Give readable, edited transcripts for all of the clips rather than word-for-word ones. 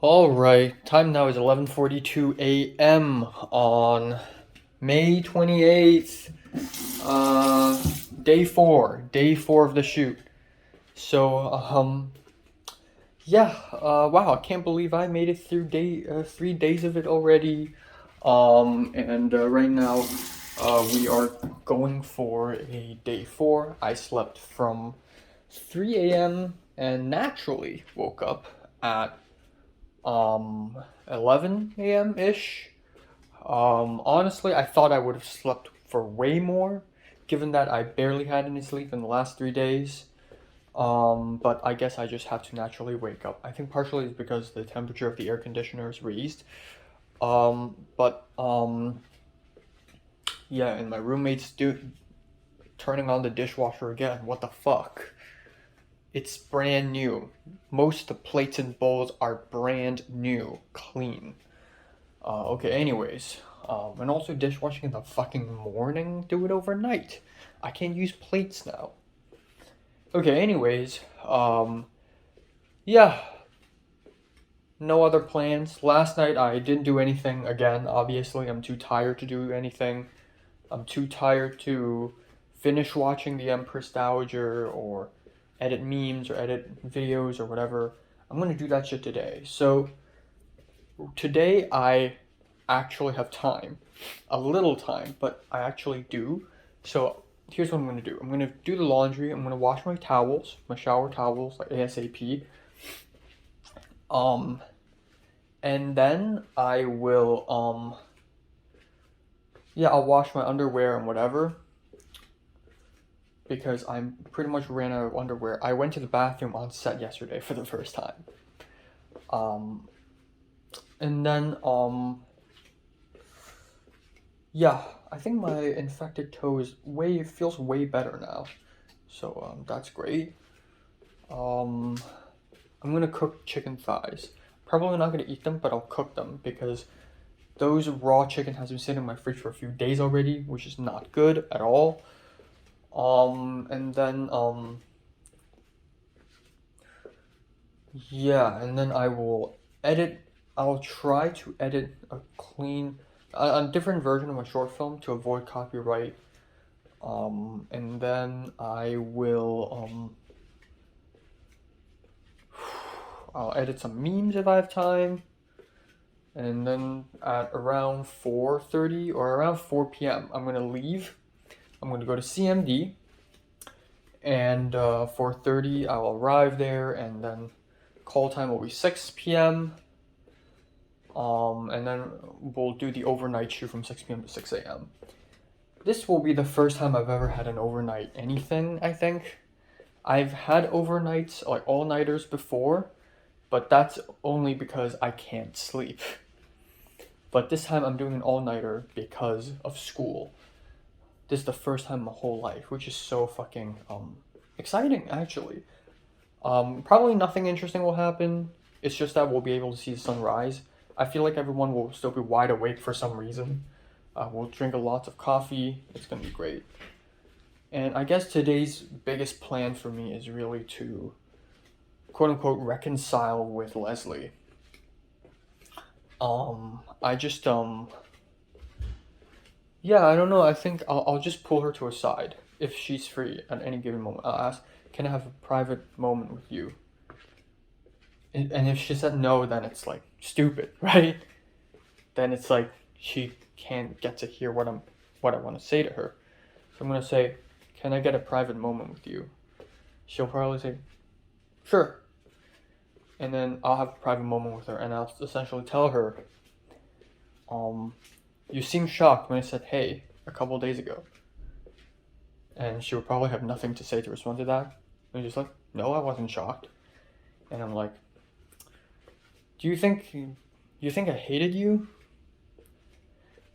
All right, time now is 11:42 a.m. on May 28th. Day four of the shoot. So, yeah, wow, I can't believe I made it through 3 days of it already. And right now, we are going for a day four. I slept from 3 a.m. and naturally woke up at 11 a.m. ish. Honestly, I thought I would have slept for way more, given that I barely had any sleep in the last 3 days. But I guess I just have to naturally wake up. I think partially it's because the temperature of the air conditioner is raised. But yeah, and my roommate's turning on the dishwasher again. What the fuck? It's brand new. Most of the plates and bowls are brand new, clean. Okay, anyways. And also dishwashing in the fucking morning, do it overnight. I can't use plates now. Okay, anyways. Yeah, no other plans. Last night I didn't do anything again, obviously. I'm too tired to do anything. I'm too tired to finish watching The Empress Dowager or edit memes or edit videos or whatever. I'm gonna do that shit today. So, today I actually have time. A little time, but I actually do. So here's what I'm gonna do. I'm gonna do the laundry. I'm gonna wash my towels, my shower towels, like ASAP. Um, and then I will yeah, I'll wash my underwear and whatever because I'm pretty much ran out of underwear. I went to the bathroom on set yesterday for the first time. Um, and then yeah, I think my infected toe is way feels way better now. So that's great. Um, I'm gonna cook chicken thighs. Probably not gonna eat them, but I'll cook them because those raw chicken has been sitting in my fridge for a few days already, which is not good at all. And then yeah, and then I will edit. I'll try to edit a different version of my short film to avoid copyright. And then I will I'll edit some memes if I have time. And then at around 4:30 or around 4 p.m., I'm gonna leave. I'm gonna go to CMD, and 4:30 I'll arrive there, and then call time will be 6 p.m. And then we'll do the overnight shoot from 6 p.m. to 6 a.m. This will be the first time I've ever had an overnight anything, I think. I've had overnights, like all-nighters before, but that's only because I can't sleep. But this time I'm doing an all-nighter because of school. This is the first time in my whole life, which is so fucking exciting actually. Probably nothing interesting will happen. It's just that we'll be able to see the sunrise. I feel like everyone will still be wide awake for some reason. We'll drink a lot of coffee. It's gonna be great. And I guess today's biggest plan for me is really to quote unquote reconcile with Leslie. I just yeah, I don't know. I think I'll just pull her to a side if she's free at any given moment. I'll ask, "Can I have a private moment with you?" And if she said no, then it's like stupid, right? Then it's like she can't get to hear what I want to say to her. So I'm gonna say, "Can I get a private moment with you?" She'll probably say, "Sure." And then I'll have a private moment with her, and I'll essentially tell her, um, "You seemed shocked when I said hey a couple days ago." And she would probably have nothing to say to respond to that. And she's like, "No, I wasn't shocked." And I'm like, "Do you think I hated you?"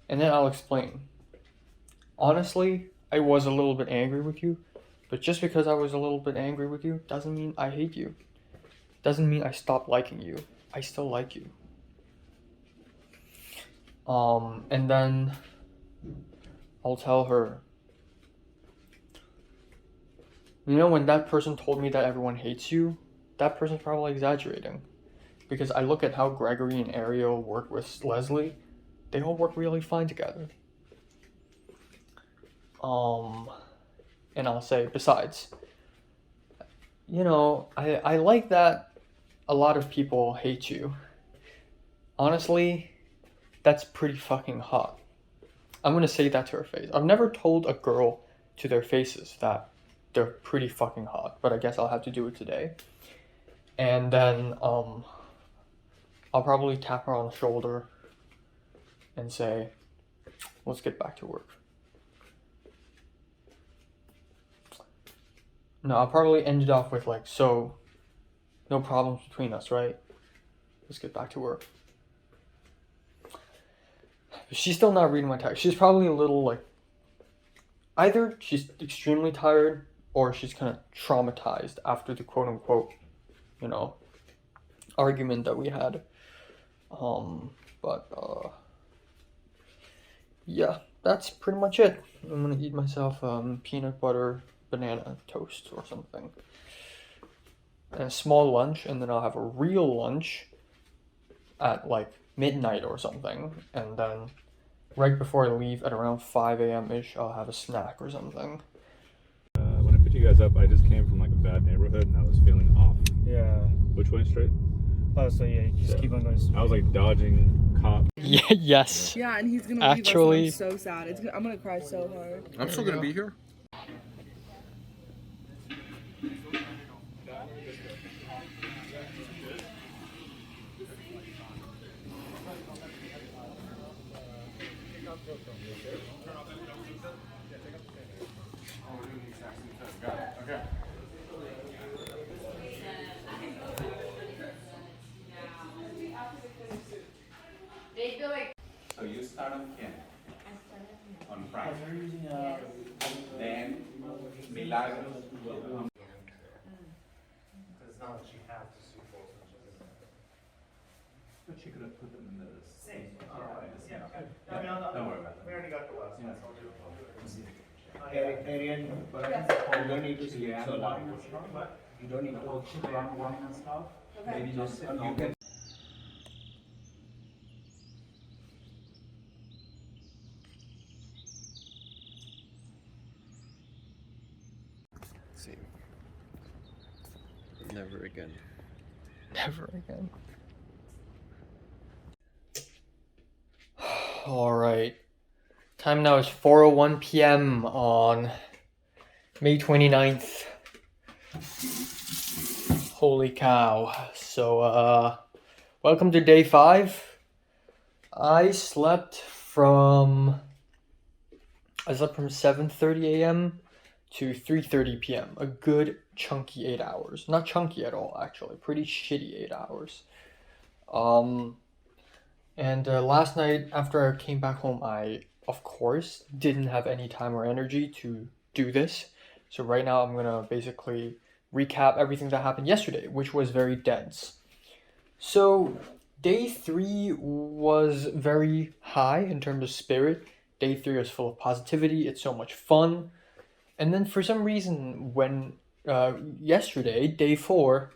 And then I'll explain. Honestly, I was a little bit angry with you, but just because I was a little bit angry with you doesn't mean I hate you. Doesn't mean I stopped liking you. I still like you. And then I'll tell her, when that person told me that everyone hates you, that person's probably exaggerating. because I look at how Gregory and Ariel work with Leslie. They all work really fine together. And I'll say, besides, I like that a lot of people hate you. Honestly, that's pretty fucking hot. I'm gonna say that to her face. I've never told a girl to their faces that they're pretty fucking hot, but I guess I'll have to do it today. And then, I'll probably tap her on the shoulder and say, let's get back to work. No, I'll probably end it off with like, so, no problems between us, right? Let's get back to work. She's still not reading my text. She's probably a little like, either she's extremely tired or she's kind of traumatized after the quote unquote, argument that we had. Yeah, that's pretty much it. I'm gonna eat myself peanut butter banana toast or something. And a small lunch, and then I'll have a real lunch at like midnight or something, and then right before I leave at around 5 a.m. ish, I'll have a snack or something. When I picked you guys up, I just came from like a bad neighborhood and I was feeling off. Yeah. Which way straight? Oh, so yeah, you just keep on going straight. I was like dodging cops. Yeah, yes. Yeah, and he's gonna Actually, leave us, and I'm so sad. I'm gonna cry so hard. I'm still gonna be here. So you start on Ken? On Friday. Then Milagros will come. Because now she has to see both. But she could have put them in the same. Don't worry about We already got the last one. Arian, you don't need to speak so loud. You don't need to. Maybe just, you can. See. Never again. Never again. Alright. Time now is 4:01 p.m. on May 29th. Holy cow. So, welcome to day 5. I slept from 7:30 a.m. to 3:30 p.m. A good chunky 8 hours. Not chunky at all, actually. Pretty shitty 8 hours. And last night, after I came back home, I, of course, didn't have any time or energy to do this. So right now, I'm gonna basically recap everything that happened yesterday, which was very dense. So, day 3 was very high in terms of spirit. Day 3 was full of positivity. It's so much fun. And then for some reason, when yesterday, day 4,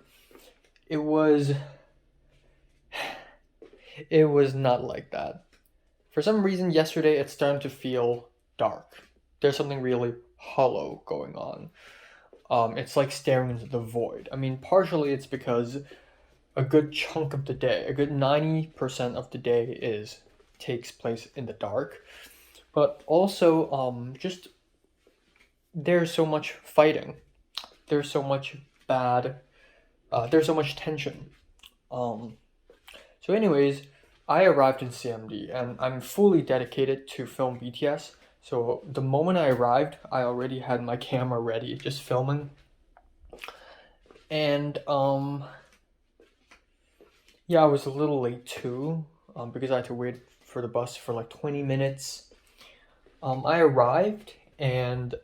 it was not like that. For some reason, yesterday, it's starting to feel dark. There's something really hollow going on. It's like staring into the void. I mean, partially it's because a good chunk of the day, a good 90% of the day takes place in the dark. But also, just there's so much fighting. There's so much there's so much tension. So anyways, I arrived in CMD and I'm fully dedicated to film BTS. So the moment I arrived, I already had my camera ready, just filming. And yeah, I was a little late too, because I had to wait for the bus for like 20 minutes. I arrived and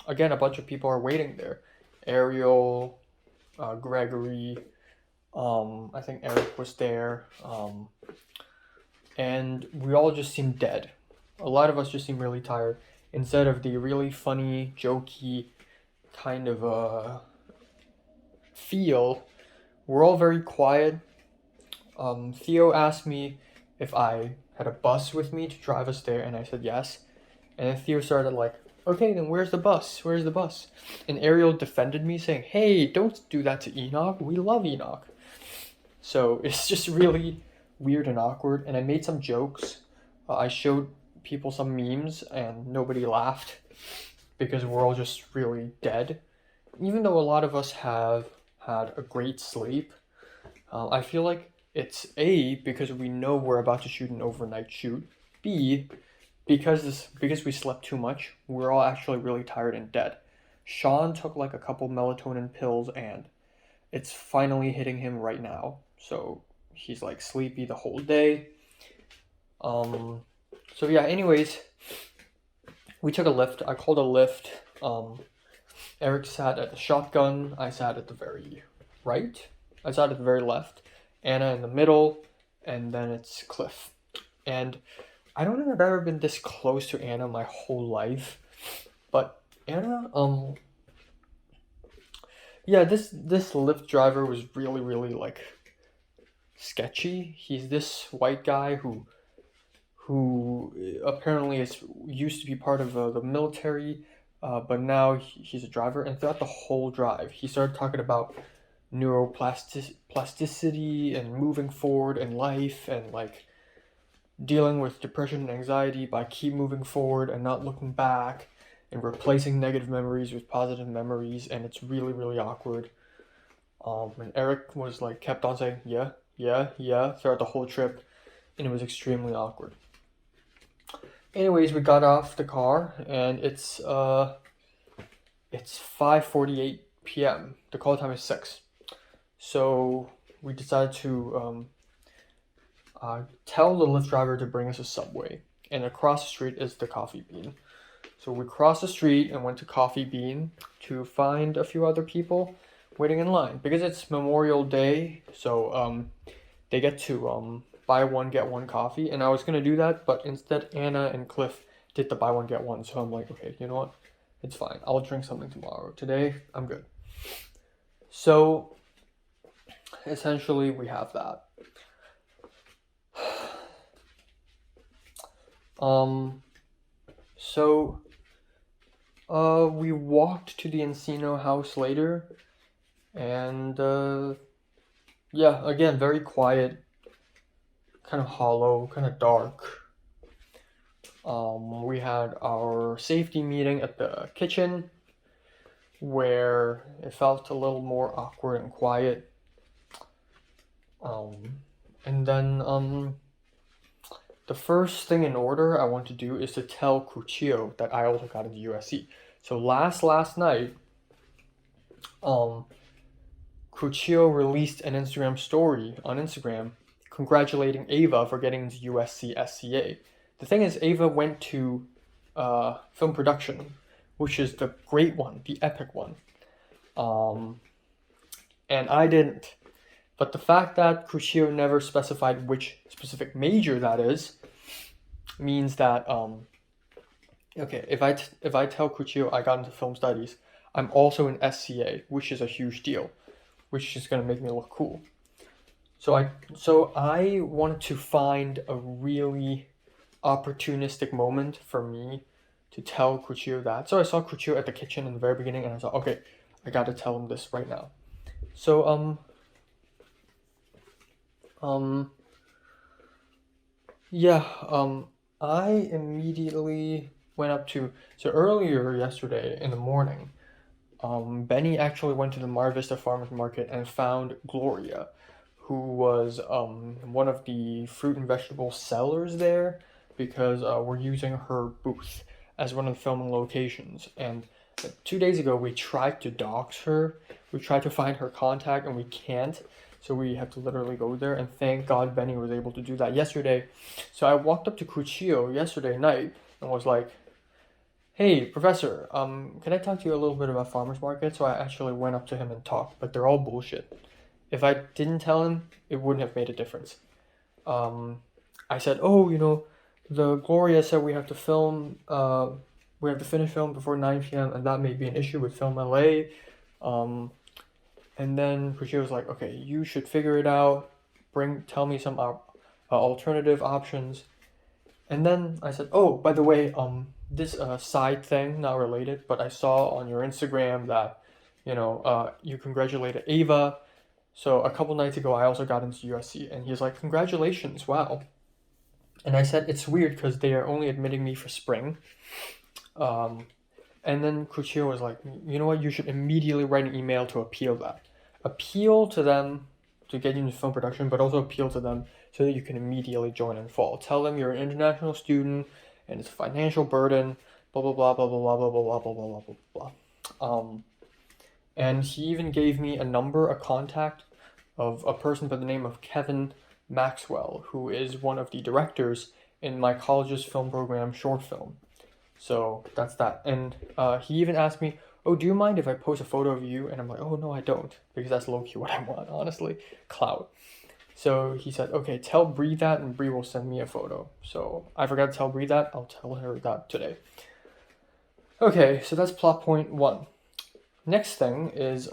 again, a bunch of people are waiting there. Ariel, Gregory, I think Eric was there, and we all just seemed dead. A lot of us just seemed really tired. Instead of the really funny, jokey kind of feel, we're all very quiet, Theo asked me if I had a bus with me to drive us there, and I said yes. And then Theo started like, okay, then where's the bus? Where's the bus? And Ariel defended me, saying, hey, don't do that to Enoch. We love Enoch. So it's just really weird and awkward. And I made some jokes. I showed people some memes, and nobody laughed because we're all just really dead. Even though a lot of us have had a great sleep, I feel like it's A, because we know we're about to shoot an overnight shoot. B, because we slept too much, we're all actually really tired and dead. Sean took like a couple melatonin pills, and it's finally hitting him right now. So he's like sleepy the whole day. So yeah, anyways, we took a lift. I called a lift. Eric sat at the shotgun. I sat at the very right. I sat at the very left. Anna in the middle, and then it's Cliff. And I don't think I've ever been this close to Anna my whole life. But Anna, yeah, this Lyft driver was really like sketchy. He's this white guy who apparently used to be part of the military, but now he's a driver. And throughout the whole drive, he started talking about neuroplasticity and moving forward in life, and like dealing with depression and anxiety by keep moving forward and not looking back, and replacing negative memories with positive memories. And it's really awkward. And Eric was like kept on saying yeah throughout the whole trip, and it was extremely awkward. Anyways, we got off the car, and it's 5:48 p.m. The call time is 6. So we decided to tell the Lyft driver to bring us a Subway, and across the street is the Coffee Bean. So we crossed the street and went to Coffee Bean to find a few other people waiting in line, because it's Memorial Day. So they get to buy one get one coffee, and I was gonna do that, but instead Anna and Cliff did the buy one get one. So I'm like, okay, you know what? It's fine. I'll drink something tomorrow. Today I'm good. So essentially we have that. We walked to the Encino house later, and yeah, again, very quiet, kind of hollow, kind of dark. We had our safety meeting at the kitchen, where it felt a little more awkward and quiet. And then the first thing in order I want to do is to tell Kuchio that I also got into USC. So last night, Kuchio released an Instagram story on Instagram congratulating Ava for getting into USC SCA. The thing is, Ava went to film production, which is the great one, the epic one. And I didn't. But the fact that Kuchio never specified which specific major that is means that okay, if I tell Kuchio I got into film studies, I'm also in SCA, which is a huge deal, which is gonna make me look cool. So I wanted to find a really opportunistic moment for me to tell Kuchio that. So I saw Kuchio at the kitchen in the very beginning, and I thought, okay, I gotta tell him this right now. So I immediately went up to, so earlier yesterday in the morning, Benny actually went to the Mar Vista Farmers Market and found Gloria, who was one of the fruit and vegetable sellers there, because we're using her booth as one of the filming locations. And 2 days ago we tried to dox her, we tried to find her contact, and we can't. So we have to literally go there, and thank God Benny was able to do that yesterday. So I walked up to Kuchio yesterday night and was like, hey, Professor, can I talk to you a little bit about farmers market? So I actually went up to him and talked, but they're all bullshit. If I didn't tell him, it wouldn't have made a difference. I said, oh, the Gloria said we have to film, we have to finish film before 9 p.m. and that may be an issue with Film LA. And then Kuchio was like, okay, you should figure it out. tell me some alternative options. And then I said, oh, by the way, this side thing, not related, but I saw on your Instagram that, you congratulated Ava. So a couple nights ago, I also got into USC, and he's like, congratulations, wow. And I said, it's weird because they are only admitting me for spring. And then Kuchio was like, you know what, you should immediately write an email to appeal that. Appeal to them to get you into film production, but also appeal to them so that you can immediately join in fall. Tell them you're an international student and it's a financial burden, blah, blah, blah, blah, blah, blah, blah, blah, blah, blah, blah, blah, blah. And he even gave me a contact of a person by the name of Kevin Maxwell, who is one of the directors in my college's film program, short film. So that's that. And he even asked me, oh, do you mind if I post a photo of you? And I'm like, oh, no, I don't. Because that's low-key what I want, honestly. Clout. So he said, okay, tell Bree that, and Bree will send me a photo. So I forgot to tell Bree that. I'll tell her that today. Okay, so that's plot point 1. Next thing is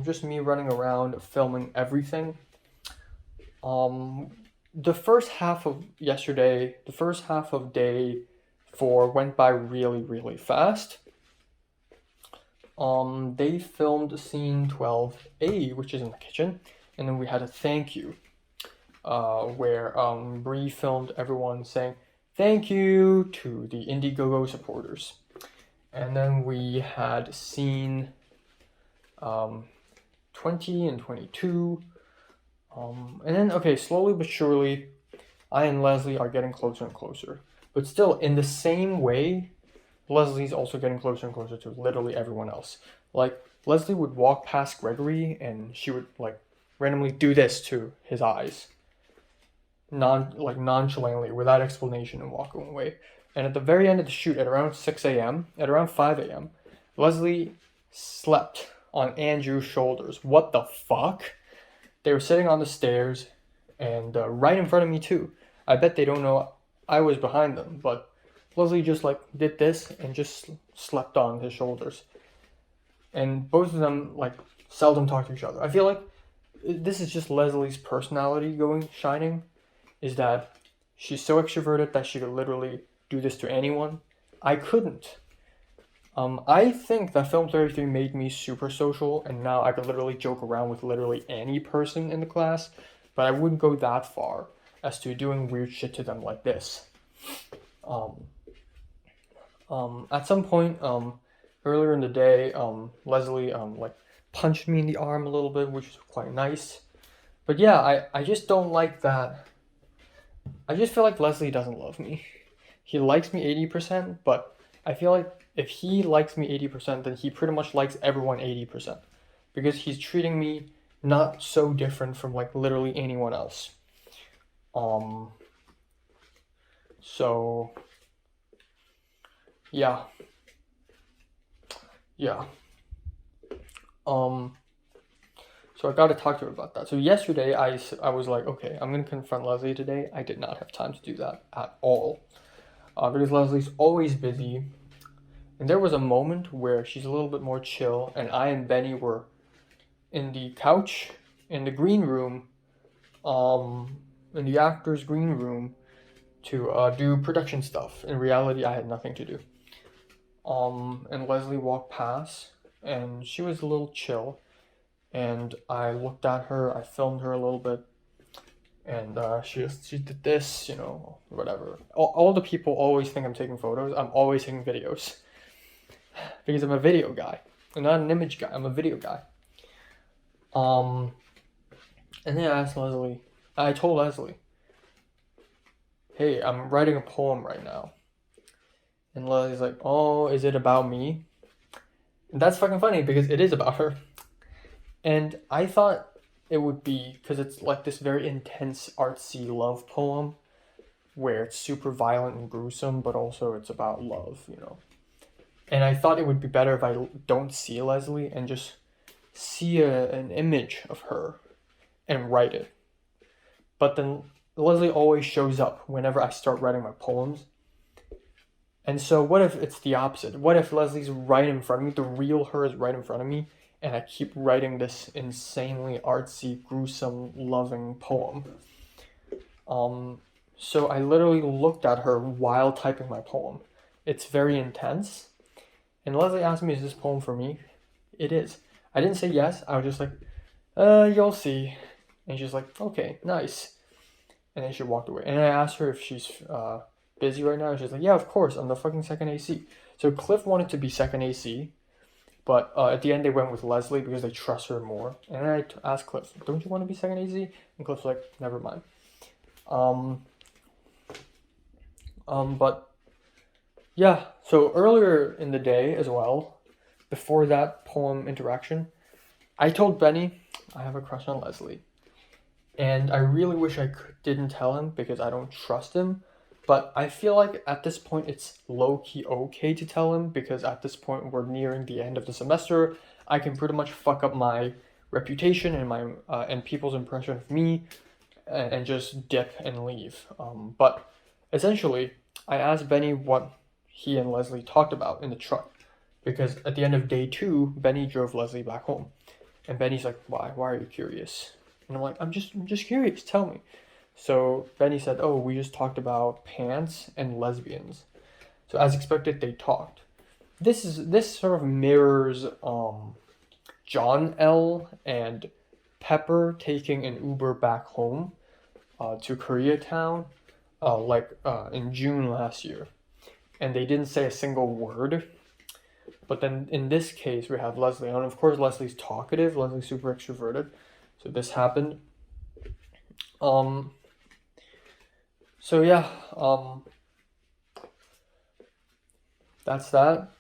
just me running around filming everything. The first half of day 4 went by really, really fast. They filmed scene 12A, which is in the kitchen, and then we had a thank you, where Bree filmed everyone saying thank you to the Indiegogo supporters. And then we had scene 20 and 22. And then, okay, slowly but surely, I and Leslie are getting closer and closer. But still, in the same way, Leslie's also getting closer and closer to literally everyone else. Like, Leslie would walk past Gregory, and she would, like, randomly do this to his eyes. Nonchalantly, without explanation, and walk away. And at the very end of the shoot, at around 6 a.m., at around 5 a.m., Leslie slept on Andrew's shoulders. What the fuck? They were sitting on the stairs, and right in front of me too. I bet they don't know I was behind them, but Leslie just like did this and just slept on his shoulders. And both of them like seldom talk to each other. I feel like this is just Leslie's personality shining, is that she's so extroverted that she could literally do this to anyone. I couldn't. I think that Film 33 made me super social, and now I could literally joke around with literally any person in the class, but I wouldn't go that far as to doing weird shit to them like this. At some point, earlier in the day, Leslie, like, punched me in the arm a little bit, which was quite nice. But yeah, I just don't like that. I just feel like Leslie doesn't love me. He likes me 80%, but I feel like if he likes me 80%, then he pretty much likes everyone 80%. Because he's treating me not so different from, like, literally anyone else. So, yeah. So I gotta talk to her about that. So yesterday, I was like, okay, I'm gonna confront Leslie today. I did not have time to do that at all. Because Leslie's always busy. And there was a moment where she's a little bit more chill, and I and Benny were in the couch, in the green room, in the actor's green room, to do production stuff. In reality, I had nothing to do. And Leslie walked past, and she was a little chill, and I looked at her, I filmed her a little bit, and she did this, whatever. All the people always think I'm taking photos. I'm always taking videos. Because I'm a video guy. I'm not an image guy, I'm a video guy. And then I told Leslie, hey, I'm writing a poem right now. And Leslie's like, oh, is it about me? And that's fucking funny because it is about her. And I thought it would be, because it's like this very intense artsy love poem where it's super violent and gruesome, but also it's about love, And I thought it would be better if I don't see Leslie and just see an image of her and write it. But then Leslie always shows up whenever I start writing my poems. And so what if it's the opposite? What if Leslie's right in front of me, the real her is right in front of me, and I keep writing this insanely artsy, gruesome, loving poem. So I literally looked at her while typing my poem. It's very intense. And Leslie asked me, is this poem for me? It is. I didn't say yes. I was just like, you'll see. And she's like, okay, nice. And then she walked away. And I asked her if she's busy right now. And she's like, yeah, of course. I'm the fucking second AC. So Cliff wanted to be second AC. But at the end, they went with Leslie because they trust her more. And then I asked Cliff, don't you want to be second AC? And Cliff's like, never mind. But yeah, so earlier in the day as well, before that poem interaction, I told Benny I have a crush on Leslie. And I really wish I didn't tell him because I don't trust him. But I feel like at this point it's low-key okay to tell him because at this point we're nearing the end of the semester. I can pretty much fuck up my reputation and my and people's impression of me and just dip and leave. But essentially, I asked Benny what he and Leslie talked about in the truck because at the end of day 2, Benny drove Leslie back home. And Benny's like, why? Why are you curious? And I'm like, I'm just curious, tell me. So Benny said, oh, we just talked about pants and lesbians. So as expected, they talked. This sort of mirrors John L. and Pepper taking an Uber back home to Koreatown in June last year. And they didn't say a single word. But then in this case, we have Leslie. And of course, Leslie's talkative. Leslie's super extroverted. So this happened. So yeah, that's that.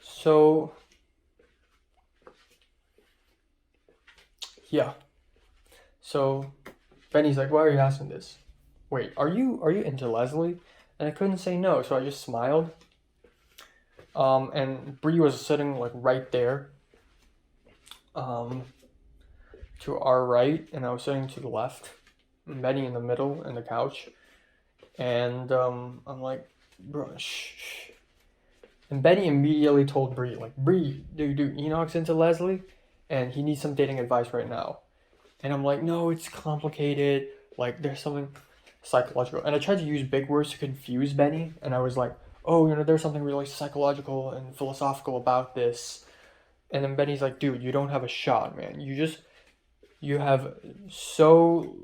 So yeah. So Benny's like, why are you asking this? Wait, are you into Leslie? And I couldn't say no, so I just smiled. And Bree was sitting like right there. To our right, and I was sitting to the left. Benny in the middle in the couch. And I'm like, bro, shh. And Benny immediately told Bree, like, Bree, dude, Enoch's into Leslie, and he needs some dating advice right now. And I'm like, no, it's complicated. Like, there's something psychological. And I tried to use big words to confuse Benny, and I was like, oh, there's something really psychological and philosophical about this. And then Benny's like, dude, you don't have a shot, man. You have so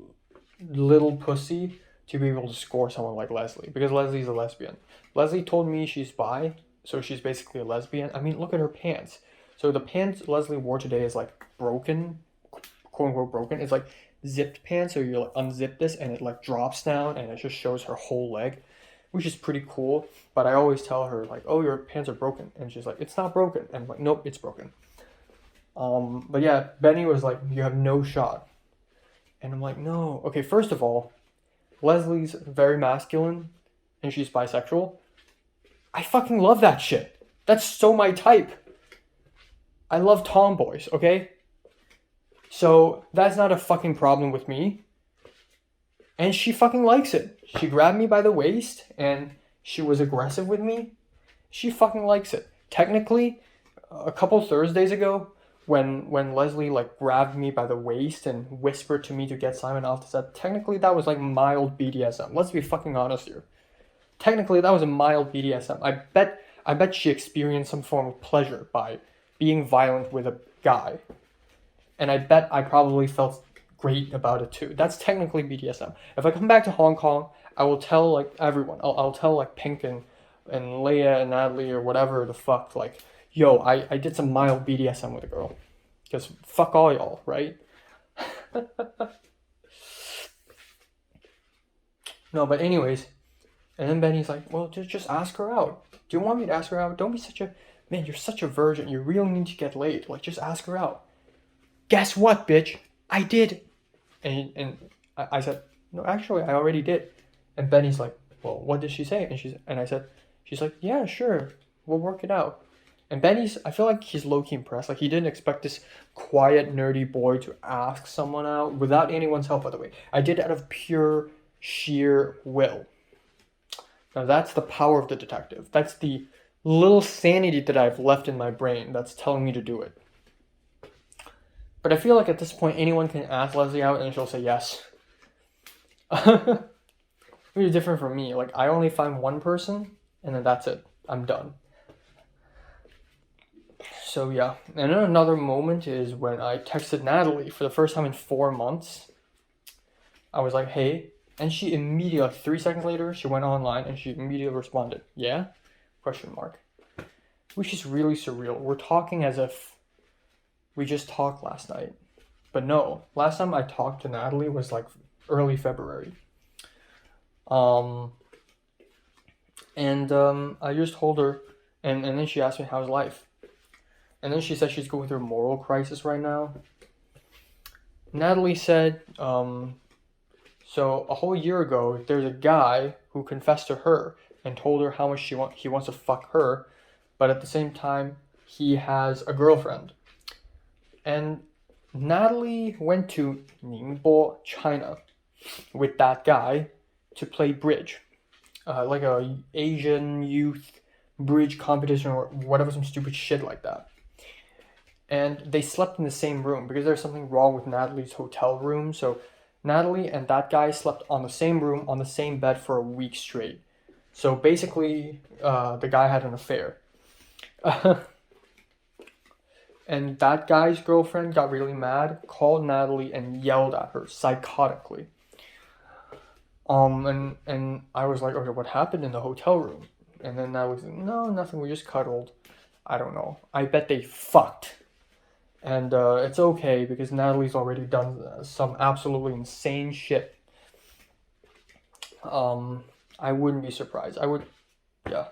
little pussy to be able to score someone like Leslie. Because Leslie's a lesbian. Leslie told me she's bi, so she's basically a lesbian. I mean, look at her pants. So the pants Leslie wore today is like broken, quote unquote broken. It's like zipped pants, so you like unzip this and it like drops down and it just shows her whole leg, which is pretty cool. But I always tell her like, oh, your pants are broken. And she's like, it's not broken. And I'm like, nope, it's broken. But yeah, Benny was like, you have no shot. And I'm like, no. Okay, first of all, Leslie's very masculine and she's bisexual. I fucking love that shit. That's so my type. I love tomboys, okay? So that's not a fucking problem with me. And she fucking likes it. She grabbed me by the waist and she was aggressive with me. She fucking likes it. Technically, a couple Thursdays ago, when Leslie like grabbed me by the waist and whispered to me to get Simon off the set, technically that was like mild BDSM. Let's be fucking honest here. Technically that was a mild BDSM. I bet she experienced some form of pleasure by being violent with a guy. And I bet I probably felt great about it too. That's technically BDSM. If I come back to Hong Kong, I will tell like everyone. I'll tell like Pink and Leia and Natalie or whatever the fuck, like, yo, I did some mild BDSM with a girl. Because fuck all y'all, right? No, but anyways. And then Benny's like, well, just ask her out. Do you want me to ask her out? Don't be such a... Man, you're such a virgin. You really need to get laid. Like, just ask her out. Guess what, bitch? I did. And I said, no, actually, I already did. And Benny's like, well, what did she say? And I said, she's like, yeah, sure. We'll work it out. And Benny's, I feel like he's low-key impressed. Like, he didn't expect this quiet, nerdy boy to ask someone out without anyone's help, by the way. I did it out of pure, sheer will. Now that's the power of the detective. That's the little sanity that I've left in my brain that's telling me to do it. But I feel like at this point anyone can ask Leslie out and she'll say yes. Really different from me. Like, I only find one person and then that's it. I'm done. So yeah. And then another moment is when I texted Natalie for the first time in 4 months. I was like, hey. And she immediately, like 3 seconds later, she went online and she immediately responded, yeah? Question mark. Which is really surreal. We're talking as if we just talked last night. But no, last time I talked to Natalie was like early February. I just told her, and then she asked me how's life. And then she said she's going through a moral crisis right now. Natalie said, so a whole year ago, there's a guy who confessed to her and told her how much he wants to fuck her, but at the same time, he has a girlfriend. And Natalie went to Ningbo, China, with that guy to play bridge, like a Asian youth bridge competition or whatever, some stupid shit like that. And they slept in the same room because there's something wrong with Natalie's hotel room. So Natalie and that guy slept on the same room, on the same bed for a week straight. So basically, the guy had an affair. And that guy's girlfriend got really mad, called Natalie and yelled at her psychotically. And I was like, okay, what happened in the hotel room? And then Natalie said, no, nothing, we just cuddled. I don't know. I bet they fucked. And it's okay because Natalie's already done some absolutely insane shit. I wouldn't be surprised. I would, yeah.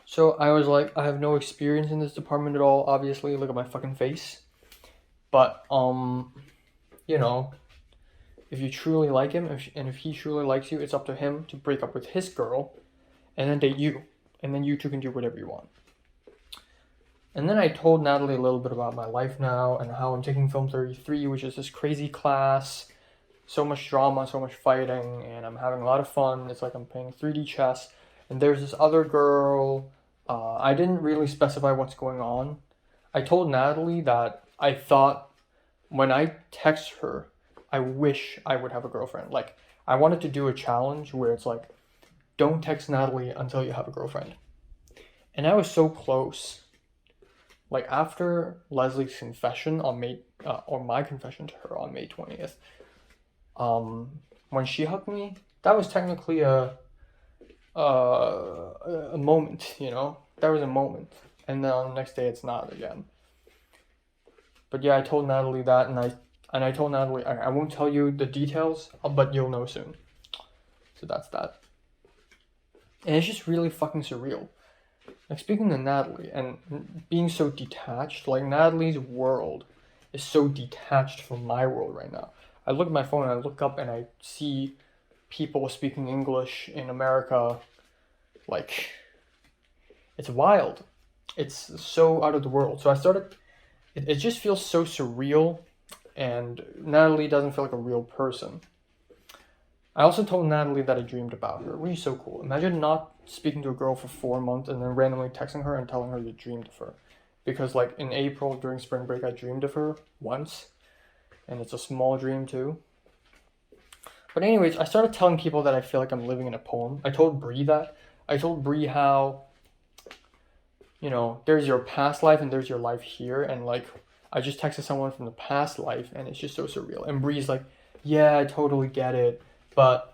So I was like, I have no experience in this department at all, obviously. Look at my fucking face. But, you know, if you truly like him, if he truly likes you, it's up to him to break up with his girl and then date you. And then you two can do whatever you want. And then I told Natalie a little bit about my life now and how I'm taking Film 33, which is this crazy class. So much drama, so much fighting, and I'm having a lot of fun. It's like I'm playing 3D chess. And there's this other girl. I didn't really specify what's going on. I told Natalie that I thought when I text her, I wish I would have a girlfriend. Like, I wanted to do a challenge where it's like, don't text Natalie until you have a girlfriend. And I was so close. Like, after Leslie's confession on or my confession to her on May 20th, when she hugged me, that was technically a moment, you know? That was a moment. And then on the next day, it's not again. But yeah, I told Natalie that, and I told Natalie, I won't tell you the details, but you'll know soon. So that's that. And it's just really fucking surreal. Like, speaking to Natalie and being so detached, like, Natalie's world is so detached from my world right now. I look at my phone and I look up and I see people speaking English in America. Like, it's wild. It's so out of the world. So I started, it just feels so surreal, and Natalie doesn't feel like a real person. I also told Natalie that I dreamed about her, which is so cool. Imagine not speaking to a girl for 4 months and then randomly texting her and telling her you dreamed of her. Because, like, in April during spring break, I dreamed of her once. And it's a small dream too. But anyways, I started telling people that I feel like I'm living in a poem. I told Bree that. I told Bree how, you know, there's your past life and there's your life here. And, like, I just texted someone from the past life and it's just so surreal. And Bree's like, yeah, I totally get it. But,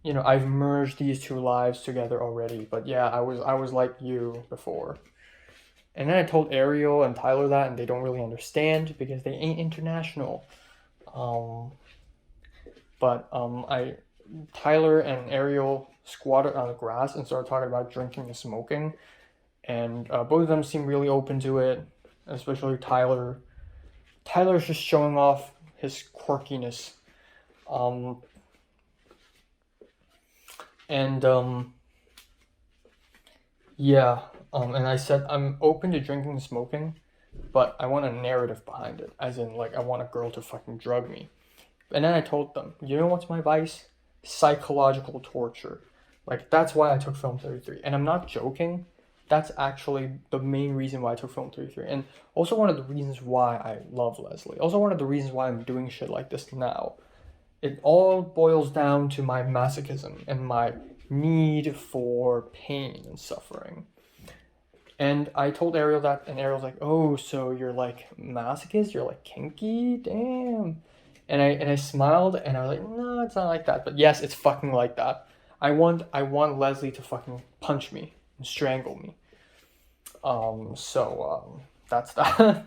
you know, I've merged these two lives together already. But yeah, I was like you before. And then I told Ariel and Tyler that, and they don't really understand because they ain't international. Tyler and Ariel squatted on the grass and started talking about drinking and smoking. And both of them seem really open to it, especially Tyler. Tyler's just showing off his quirkiness. And I said I'm open to drinking and smoking, but I want a narrative behind it, as in, like, I want a girl to fucking drug me. And then I told them, you know what's my vice? Psychological torture. Like, that's why I took Film 33. And I'm not joking. That's actually the main reason why I took Film 33. And also one of the reasons why I love Leslie. Also one of the reasons why I'm doing shit like this now. It all boils down to my masochism and my need for pain and suffering. And I told Ariel that, and Ariel's like, oh, so you're like masochist? You're like kinky? Damn. And I smiled, and I was like, no, it's not like that. But yes, it's fucking like that. I want Leslie to fucking punch me and strangle me. That's that.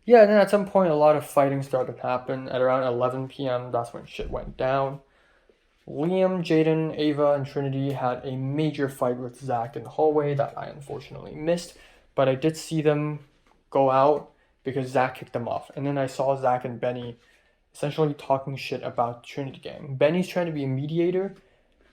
Yeah, and then at some point a lot of fighting started to happen. At around 11 p.m., that's when shit went down. Liam, Jaden, Ava, and Trinity had a major fight with Zach in the hallway that I unfortunately missed, but I did see them go out because Zach kicked them off. And then I saw Zach and Benny essentially talking shit about Trinity Gang. Benny's trying to be a mediator.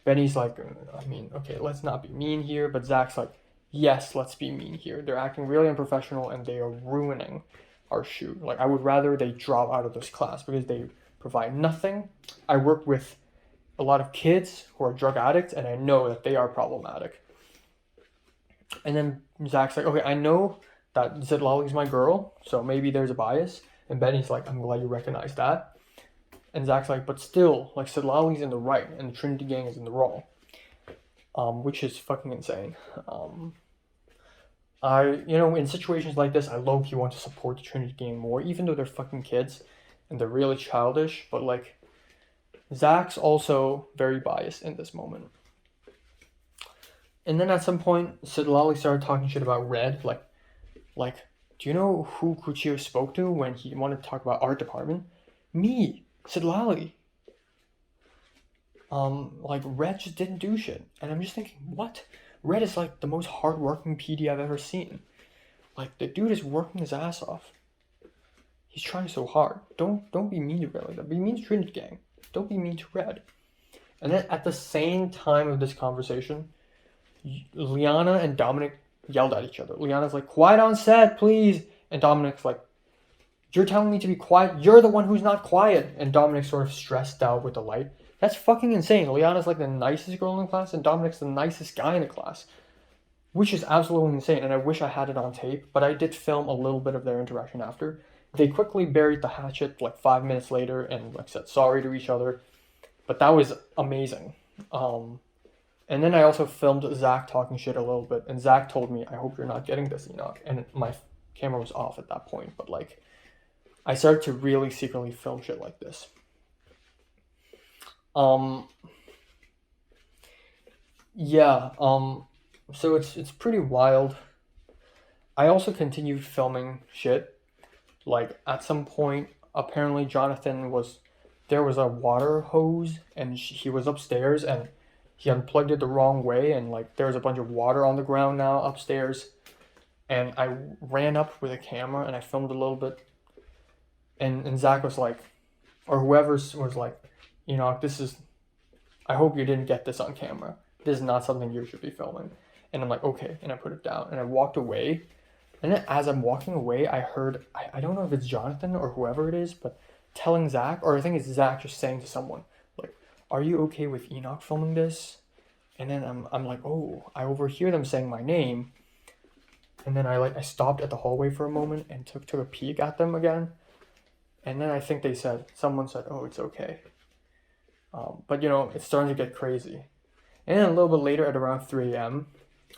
Benny's like, I mean, okay, let's not be mean here, but Zach's like, yes, let's be mean here. They're acting really unprofessional and they are ruining our shoot. Like, I would rather they drop out of this class because they provide nothing. I work with a lot of kids who are drug addicts, and I know that they are problematic. And then Zach's like, okay, I know that Zitlali's my girl, so maybe there's a bias. And Benny's like, I'm glad you recognize that. And Zach's like, but still, like, Zitlali's in the right, and the Trinity Gang is in the wrong. Which is fucking insane. In situations like this, I low-key want to support the Trinity Gang more, even though they're fucking kids, and they're really childish, but, like, Zach's also very biased in this moment. And then at some point, Zitlali started talking shit about Red. Like, do you know who Kuchio spoke to when he wanted to talk about art department? Me, Zitlali. Red just didn't do shit. And I'm just thinking, what? Red is like the most hardworking PD I've ever seen. Like, the dude is working his ass off. He's trying so hard. Don't be mean to Red like that. Be mean to Trinity Gang. Don't be mean to Red. And then at the same time of this conversation, Liana and Dominic yelled at each other. Liana's like, quiet on set, please. And Dominic's like, you're telling me to be quiet? You're the one who's not quiet. And Dominic's sort of stressed out with the light. That's fucking insane. Liana's like the nicest girl in the class, and Dominic's the nicest guy in the class. Which is absolutely insane, and I wish I had it on tape, but I did film a little bit of their interaction after. They quickly buried the hatchet like 5 minutes later and like said sorry to each other. But that was amazing. And then I also filmed Zach talking shit a little bit, and Zach told me, I hope you're not getting this, Enoch. And my camera was off at that point, but like, I started to really secretly film shit like this. So it's pretty wild. I also continued filming shit. Like, at some point, apparently there was a water hose, and he was upstairs, and he unplugged it the wrong way, and like, there was a bunch of water on the ground now upstairs. And I ran up with a camera, and I filmed a little bit. And Zach was like, or whoever was like, I hope you didn't get this on camera. This is not something you should be filming. And I'm like, okay. And I put it down, and I walked away. And then as I'm walking away, I heard, I don't know if it's Jonathan or whoever it is, but telling Zach, or I think it's Zach just saying to someone, like, are you okay with Enoch filming this? And then I'm like, oh, I overhear them saying my name. And then I stopped at the hallway for a moment and took a peek at them again. And then I think someone said, oh, it's okay. But it's starting to get crazy. And then a little bit later at around 3 a.m.,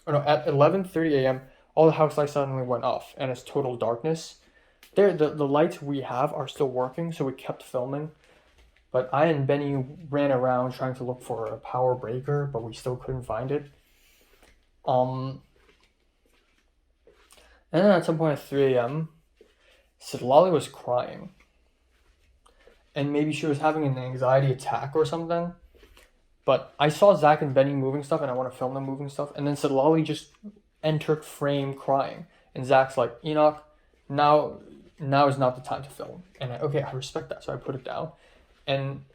at 11:30 a.m., all the house lights suddenly went off, and it's total darkness. The lights we have are still working, so we kept filming. But I and Benny ran around trying to look for a power breaker, but we still couldn't find it. And then at some point at 3 a.m., Zitlali was crying. And maybe she was having an anxiety attack or something. But I saw Zach and Benny moving stuff, and I want to film them moving stuff. And then Zitlali just entered frame crying. And Zach's like, Enoch, now is not the time to film. And I respect that, so I put it down. And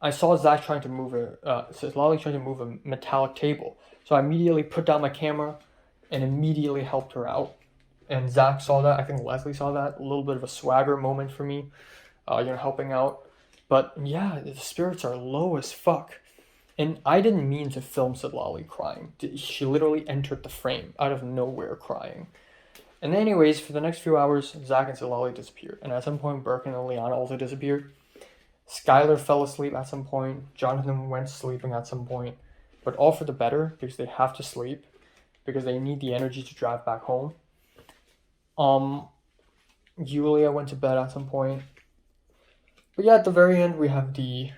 I saw Zach trying to move Zitlali trying to move a metallic table. So I immediately put down my camera, and immediately helped her out. And Zach saw that. I think Leslie saw that. A little bit of a swagger moment for me, helping out. But yeah, the spirits are low as fuck. And I didn't mean to film Sidlali crying. She literally entered the frame out of nowhere crying. And anyways, for the next few hours, Zach and Sidlali disappeared. And at some point, Birkin and Liana also disappeared. Skylar fell asleep at some point. Jonathan went sleeping at some point. But all for the better, because they have to sleep. Because they need the energy to drive back home. Julia went to bed at some point. But yeah, at the very end, we have the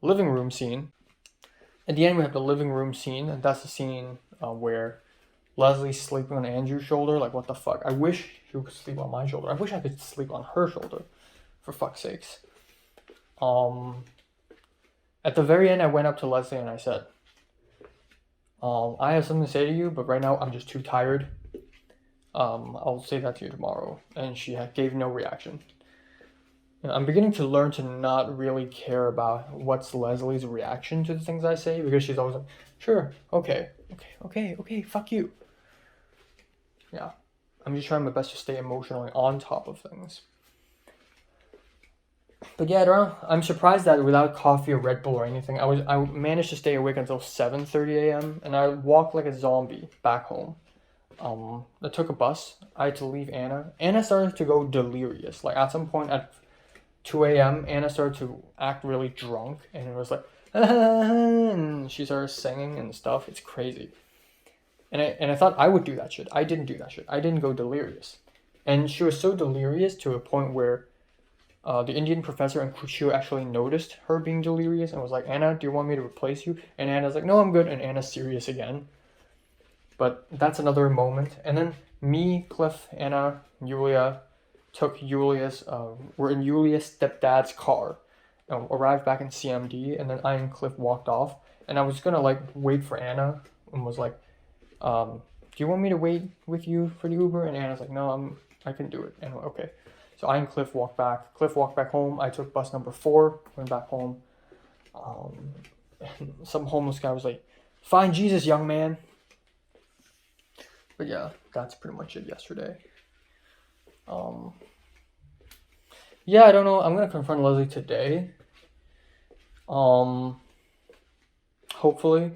living room scene. At the end, we have the living room scene, and that's the scene where Leslie's sleeping on Andrew's shoulder. Like, what the fuck? I wish she could sleep on my shoulder. I wish I could sleep on her shoulder, for fuck's sakes. At the very end, I went up to Leslie and I said, I have something to say to you, but right now I'm just too tired. I'll say that to you tomorrow. And she gave no reaction. I'm beginning to learn to not really care about what's Leslie's reaction to the things I say, because she's always like, sure, okay, fuck you. Yeah, I'm just trying my best to stay emotionally on top of things. But yeah, I don't know. I'm surprised that without coffee or Red Bull or anything, I managed to stay awake until 7:30 a.m. and I walked like a zombie back home. I took a bus. I had to leave Anna. Anna started to go delirious. Like at some point at 2 a.m., Anna started to act really drunk, and it was like, and she started singing and stuff. It's crazy. And I thought I would do that shit. I didn't do that shit. I didn't go delirious. And she was so delirious to a point where the Indian professor and Kuchio actually noticed her being delirious and was like, Anna, do you want me to replace you? And Anna's like, no, I'm good. And Anna's serious again. But that's another moment. And then me, Cliff, Anna, Yulia took Julia's, we're in Julia's stepdad's car, arrived back in CMD, and then I and Cliff walked off. And I was gonna like wait for Anna and was like, do you want me to wait with you for the Uber? And Anna's like, no, I can do it. And okay. So I and Cliff walked back. Cliff walked back home. I took bus number 4, went back home. And some homeless guy was like, find Jesus, young man. But yeah, that's pretty much it yesterday. Yeah, I don't know. I'm gonna confront Leslie today. Hopefully.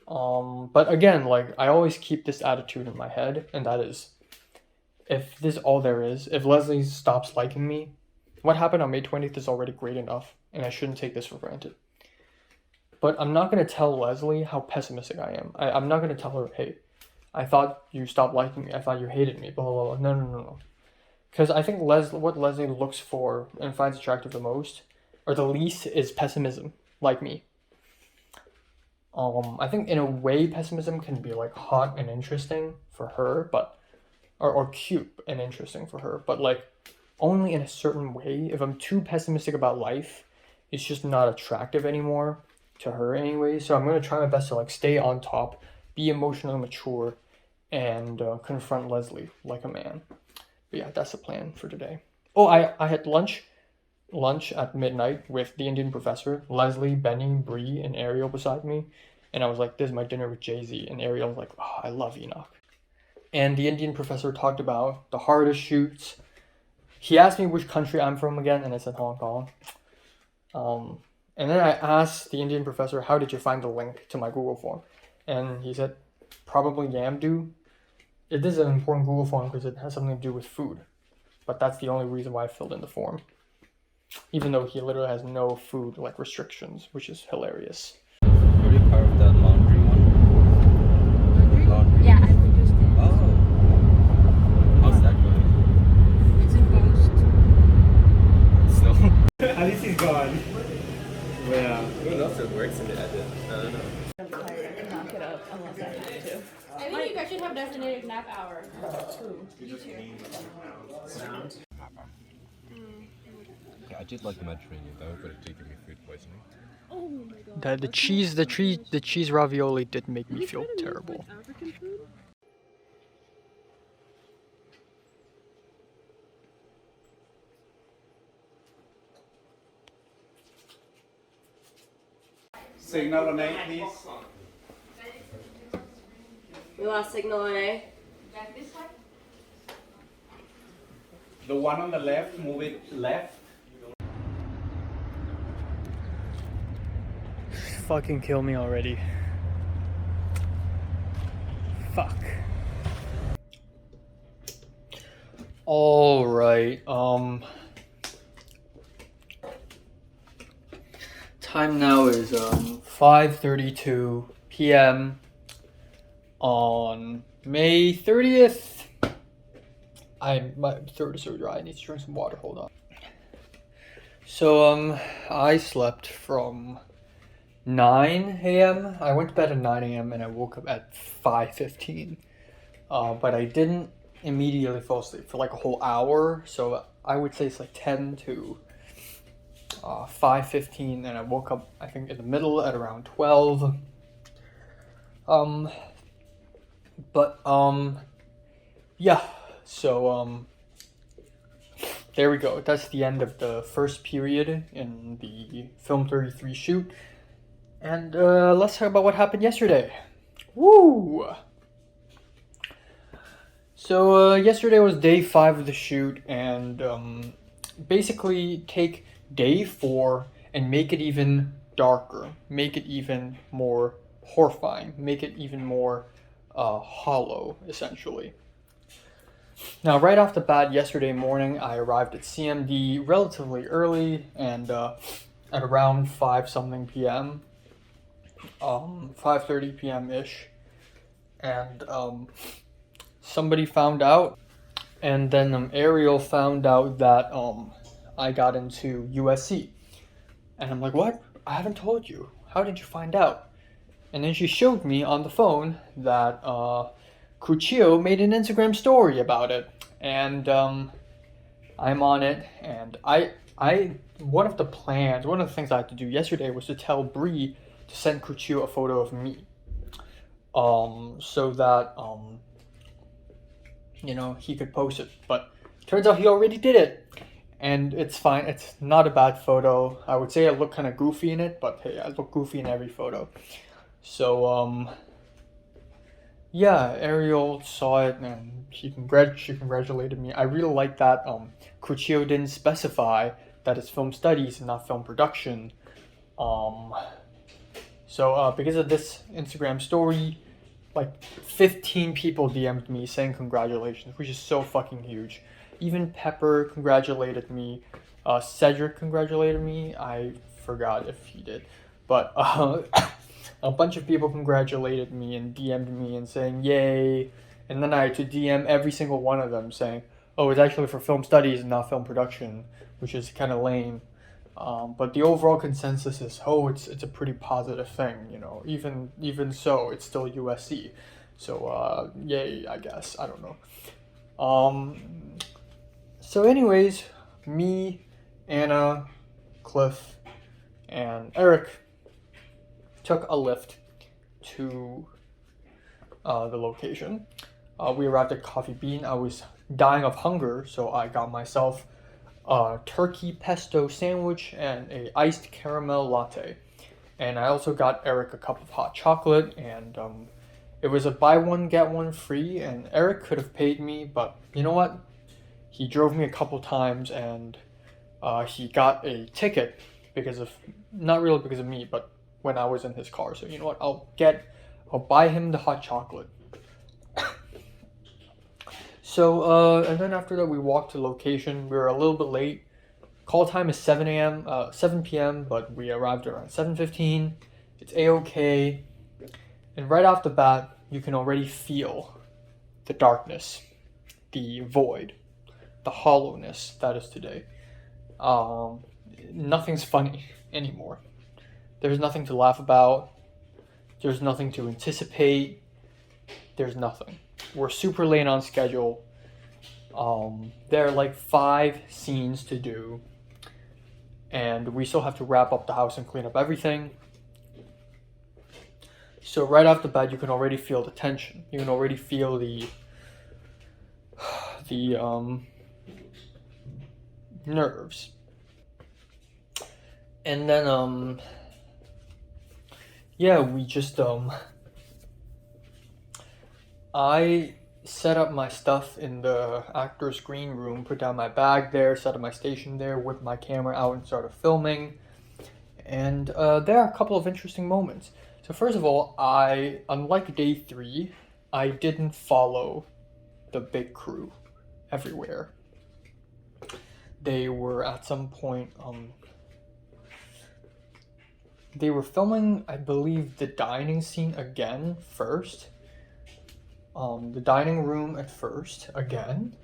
But again, like I always keep this attitude in my head, and that is, if this is all there is, if Leslie stops liking me, what happened on May 20th is already great enough, and I shouldn't take this for granted. But I'm not gonna tell Leslie how pessimistic I am. I'm not gonna tell her, hey, I thought you stopped liking me. I thought you hated me. Blah blah blah. No. Because I think what Leslie looks for and finds attractive the most, or the least, is pessimism, like me. I think in a way pessimism can be like hot and interesting for her, but or cute and interesting for her, but like only in a certain way. If I'm too pessimistic about life, it's just not attractive anymore to her anyway. So I'm gonna try my best to like stay on top, be emotionally mature, and confront Leslie like a man. But yeah, that's the plan for today. Oh, I had lunch at midnight with the Indian professor, Leslie, Benny, Bree, and Ariel beside me. And I was like, this is my dinner with Jay-Z. And Ariel was like, oh, I love Enoch. And the Indian professor talked about the hardest shoots. He asked me which country I'm from again, and I said Hong Kong. And then I asked the Indian professor, how did you find the link to my Google form? And he said, probably Yamdu. It is an important Google form because it has something to do with food. But that's the only reason why I filled in the form. Even though he literally has no food like restrictions, which is hilarious. Were you part of that laundry one? Laundry? Yeah, I produced it. Oh. How's that going? It's in post. So, At least he's gone. But yeah. who knows if it works in the edit? I don't know. I'm tired. I can knock it up unless I have to. I think you guys should have designated nap hour. Yeah, I did like the Mediterranean though, but it did give me food poisoning. The cheese ravioli did make me feel terrible. Signal on 8, please. We lost signal on A. The one on the left, move it left. Fucking kill me already. Fuck. All right. Time now is 5:32 p.m. on May 30th. My throat is so dry. I need to drink some water. Hold on. So I slept from 9 a.m. I went to bed at 9 a.m. and I woke up at 5:15. But I didn't immediately fall asleep for like a whole hour. So I would say it's like 10 to 5:15, and I woke up I think in the middle at around 12. Yeah. So there we go. That's the end of the first period in the Film 33 shoot. And let's talk about what happened yesterday. Woo! So yesterday was day 5 of the shoot, and basically take day 4 and make it even darker, make it even more horrifying, make it even more hollow, essentially. Now, right off the bat, yesterday morning, I arrived at CMD relatively early, and at around 5-something p.m., 5:30 p.m.-ish, and somebody found out, and then Ariel found out that I got into USC, and I'm like, what? I haven't told you. How did you find out? And then she showed me on the phone that Crucio made an Instagram story about it, and I'm on it, and one of the things I had to do yesterday was to tell Bree to send Crucio a photo of me, so that he could post it. But turns out he already did it, and it's fine. It's not a bad photo. I would say I look kind of goofy in it, but hey, I look goofy in every photo. So yeah, Ariel saw it and she congratulated me. I really like that Crucio didn't specify that it's film studies and not film production. So because of this Instagram story, like 15 people DM'd me saying congratulations, which is so fucking huge. Even Pepper congratulated me. Cedric congratulated me. I forgot if he did, but a bunch of people congratulated me and DM'd me and saying yay, and then I had to DM every single one of them saying, oh, it's actually for film studies and not film production, which is kind of lame. But the overall consensus is, oh, it's a pretty positive thing, even so, it's still USC. So, yay, I guess. I don't know. So anyways, me, Anna, Cliff, and Eric took a lift to the location. We arrived at Coffee Bean. I was dying of hunger, so I got myself a turkey pesto sandwich and a iced caramel latte. And I also got Eric a cup of hot chocolate, and it was a buy one get one free, and Eric could have paid me, but you know what? He drove me a couple times, and he got a ticket not really because of me, but when I was in his car. So you know what? I'll buy him the hot chocolate. So, and then after that, we walked to location. We were a little bit late. Call time is 7 p.m., but we arrived around 7:15. It's A-okay. And right off the bat, you can already feel the darkness, the void, the hollowness that is today. Nothing's funny anymore. There's nothing to laugh about. There's nothing to anticipate. There's nothing. We're super late on schedule. There are like 5 scenes to do. And we still have to wrap up the house and clean up everything. So right off the bat, you can already feel the tension. You can already feel the nerves. And then, yeah, we just, I set up my stuff in the actor's green room, put down my bag there, set up my station there, whipped my camera out and started filming. And there are a couple of interesting moments. So first of all, unlike day 3, I didn't follow the big crew everywhere. They were at some point, they were filming, I believe, the dining scene again first. The dining room at first again,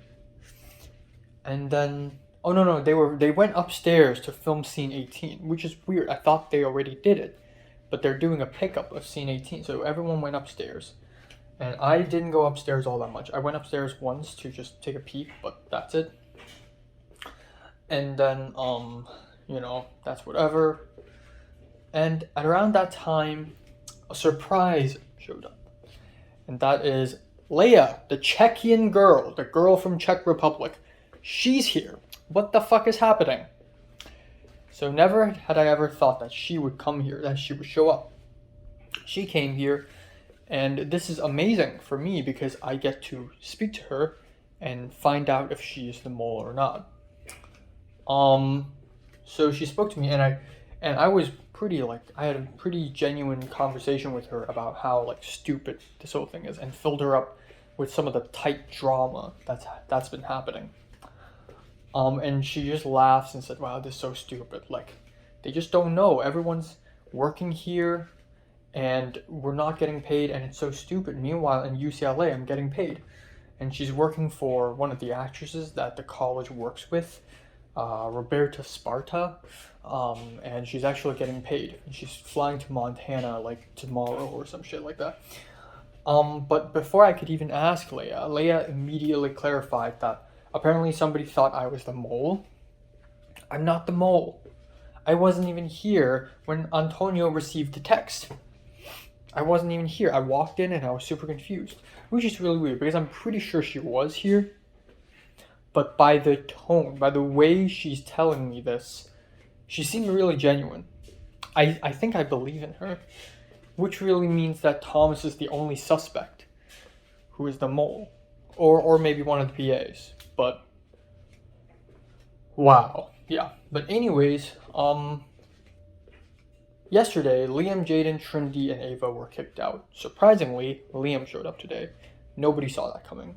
and then no, they went upstairs to film scene 18, which is weird. I thought they already did it, but they're doing a pickup of scene 18, so everyone went upstairs, and I didn't go upstairs all that much. I went upstairs once to just take a peek, but that's it. And then that's whatever. And at around that time, a surprise showed up. And that is Leia, the Czechian girl, the girl from Czech Republic. She's here. What the fuck is happening? So never had I ever thought that she would come here, that she would show up. She came here, and this is amazing for me because I get to speak to her and find out if she is the mole or not. So she spoke to me, and I was I had a pretty genuine conversation with her about how stupid this whole thing is, and filled her up with some of the tight drama that's been happening. And she just laughs and said, "Wow, this is so stupid. They just don't know. Everyone's working here, and we're not getting paid, and it's so stupid. Meanwhile, in UCLA, I'm getting paid." And she's working for one of the actresses that the college works with, Roberta Sparta, and she's actually getting paid. And she's flying to Montana tomorrow or some shit like that. But before I could even ask Leia immediately clarified that apparently somebody thought I was the mole. I'm not the mole. I wasn't even here when Antonio received the text. I wasn't even here. I walked in and I was super confused, which is really weird because I'm pretty sure she was here. But by the tone, by the way she's telling me this, she seemed really genuine. I think I believe in her, which really means that Thomas is the only suspect who is the mole, or maybe one of the PAs. But wow, yeah. But anyways, yesterday Liam, Jaden, Trinity, and Ava were kicked out. Surprisingly, Liam showed up today. Nobody saw that coming.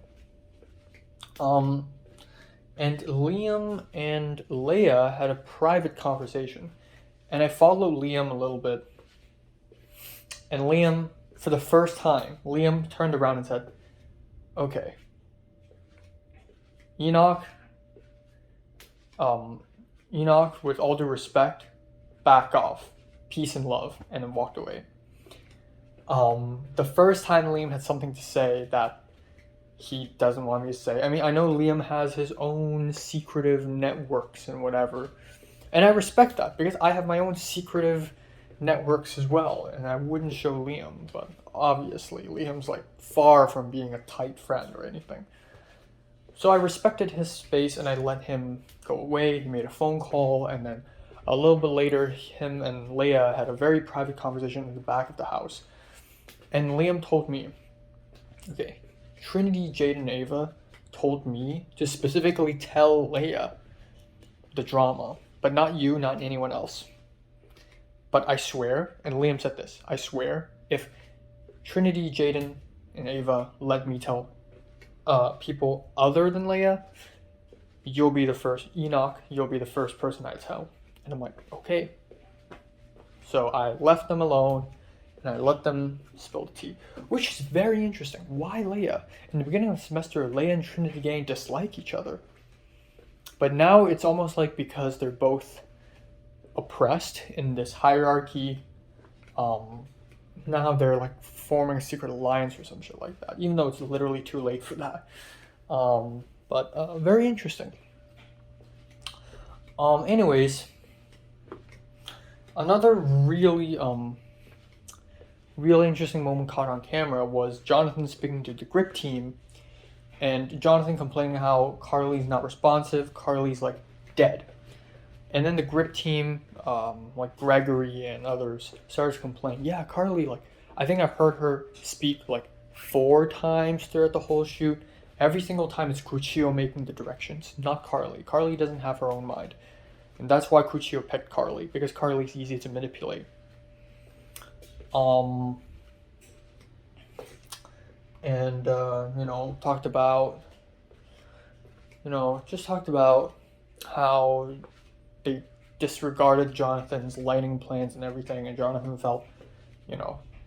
And Liam and Leia had a private conversation. And I followed Liam a little bit. And Liam, for the first time, Liam turned around and said, "Okay, Enoch, with all due respect, back off. Peace and love," and then walked away. The first time Liam had something to say that he doesn't want me to say. I mean, I know Liam has his own secretive networks and whatever, and I respect that because I have my own secretive networks as well, and I wouldn't show Liam, but obviously Liam's far from being a tight friend or anything. So I respected his space and I let him go away. He made a phone call, and then a little bit later, him and Leia had a very private conversation in the back of the house. And Liam told me, okay, Trinity, Jade, and Ava told me to specifically tell Leia the drama, but not you, not anyone else. But I swear, and Liam said this, I swear, if Trinity, Jaden, and Ava let me tell people other than Leia, you'll be the first. Enoch, you'll be the first person I tell. And I'm like, okay. So I left them alone, and I let them spill the tea, which is very interesting. Why Leia? In the beginning of the semester, Leia and Trinity Gang dislike each other. But now it's almost like because they're both oppressed in this hierarchy, now they're forming a secret alliance or some shit like that, even though it's literally too late for that. But very interesting. Anyways, another really interesting moment caught on camera was Jonathan speaking to the grip team, and Jonathan complaining how Carly's not responsive, Carly's dead. And then the grip team, Gregory and others, started to complain, yeah, Carly, I think I've heard her speak 4 times throughout the whole shoot. Every single time it's Cuccio making the directions, not Carly. Carly doesn't have her own mind. And that's why Cuccio picked Carly, because Carly's easy to manipulate. And talked about how they disregarded Jonathan's lighting plans and everything, and Jonathan felt,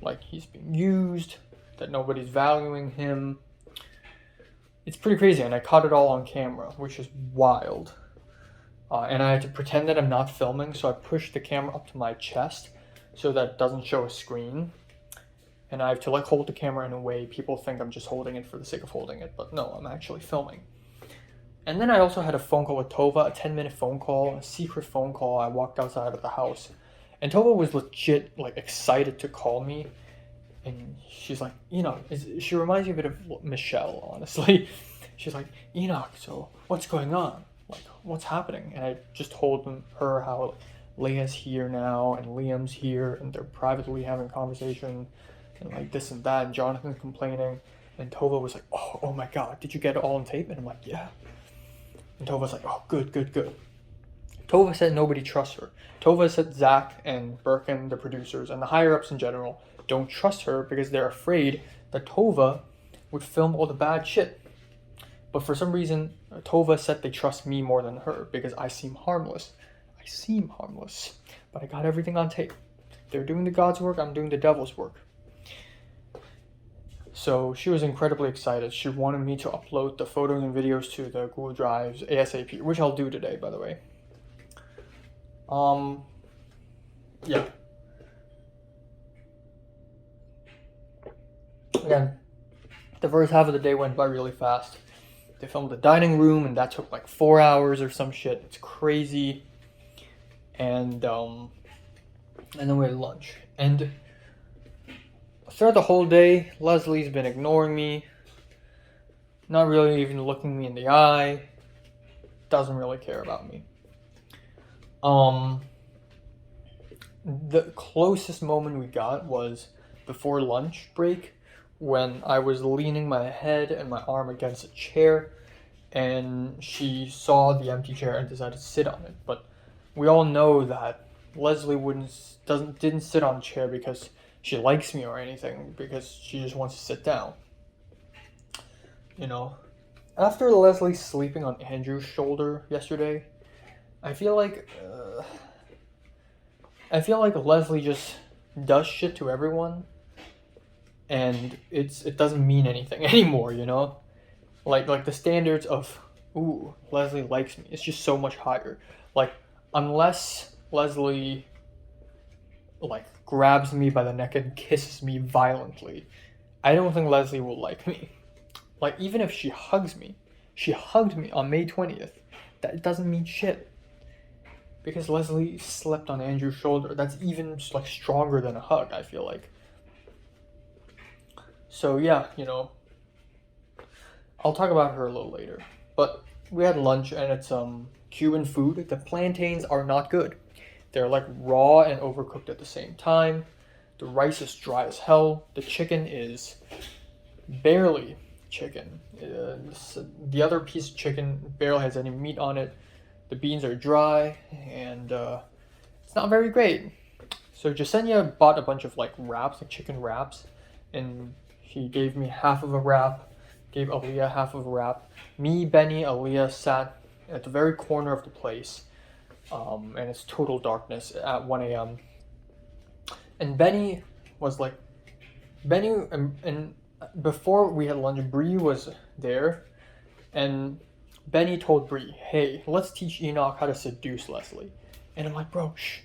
like he's being used, that nobody's valuing him. It's pretty crazy, and I caught it all on camera, which is wild. And I had to pretend that I'm not filming, so I pushed the camera up to my chest so that it doesn't show a screen. And I have to hold the camera in a way people think I'm just holding it for the sake of holding it, but no, I'm actually filming. And then I also had a phone call with Tova, a 10-minute phone call, a secret phone call. I walked outside of the house, and Tova was legit excited to call me. And she's like, she reminds me a bit of Michelle, honestly. She's like, Enoch, so what's going on? What's happening? And I just told her how Leia's here now, and Liam's here, and they're privately having a conversation, and this and that, and Jonathan's complaining. And Tova was like, oh my God, did you get it all on tape? And I'm like, yeah. And Tova's like, oh, good. Tova said nobody trusts her. Tova said Zach and Birkin, the producers, and the higher-ups in general, don't trust her because they're afraid that Tova would film all the bad shit. But for some reason, Tova said they trust me more than her because I seem harmless. But I got everything on tape. They're doing the God's work, I'm doing the devil's work. So she was incredibly excited. She wanted me to upload the photos and videos to the Google Drives ASAP, which I'll do today, by the way. Yeah. Again, the first half of the day went by really fast. They filmed the dining room, and that took 4 hours or some shit. It's crazy. And then we had lunch. And throughout the whole day, Leslie's been ignoring me, not really even looking me in the eye, doesn't really care about me. The closest moment we got was before lunch break, when I was leaning my head and my arm against a chair, and she saw the empty chair and decided to sit on it. But we all know that Leslie didn't sit on a chair because she likes me or anything, because she just wants to sit down. After Leslie sleeping on Andrew's shoulder yesterday, I feel like Leslie just does shit to everyone, and it doesn't mean anything anymore, Like the standards of, ooh, Leslie likes me, it's just so much higher. Unless Leslie grabs me by the neck and kisses me violently, I don't think Leslie will like me. Even if she hugged me on May 20th, that doesn't mean shit. Because Leslie slept on Andrew's shoulder. That's even stronger than a hug, I feel like. So yeah, I'll talk about her a little later. But we had lunch, and it's Cuban food. The plantains are not good. They're raw and overcooked at the same time. The rice is dry as hell. The chicken is barely chicken. The other piece of chicken barely has any meat on it. The beans are dry, and it's not very great. So Jasenia bought a bunch of wraps, chicken wraps, and she gave me half of a wrap, gave Aaliyah half of a wrap. Me, Benny, Aaliyah sat at the very corner of the place, and it's total darkness at 1 a.m. And Benny was and before we had lunch, Bree was there, and Benny told Bree, hey, let's teach Enoch how to seduce Leslie. And I'm like, bro, shh.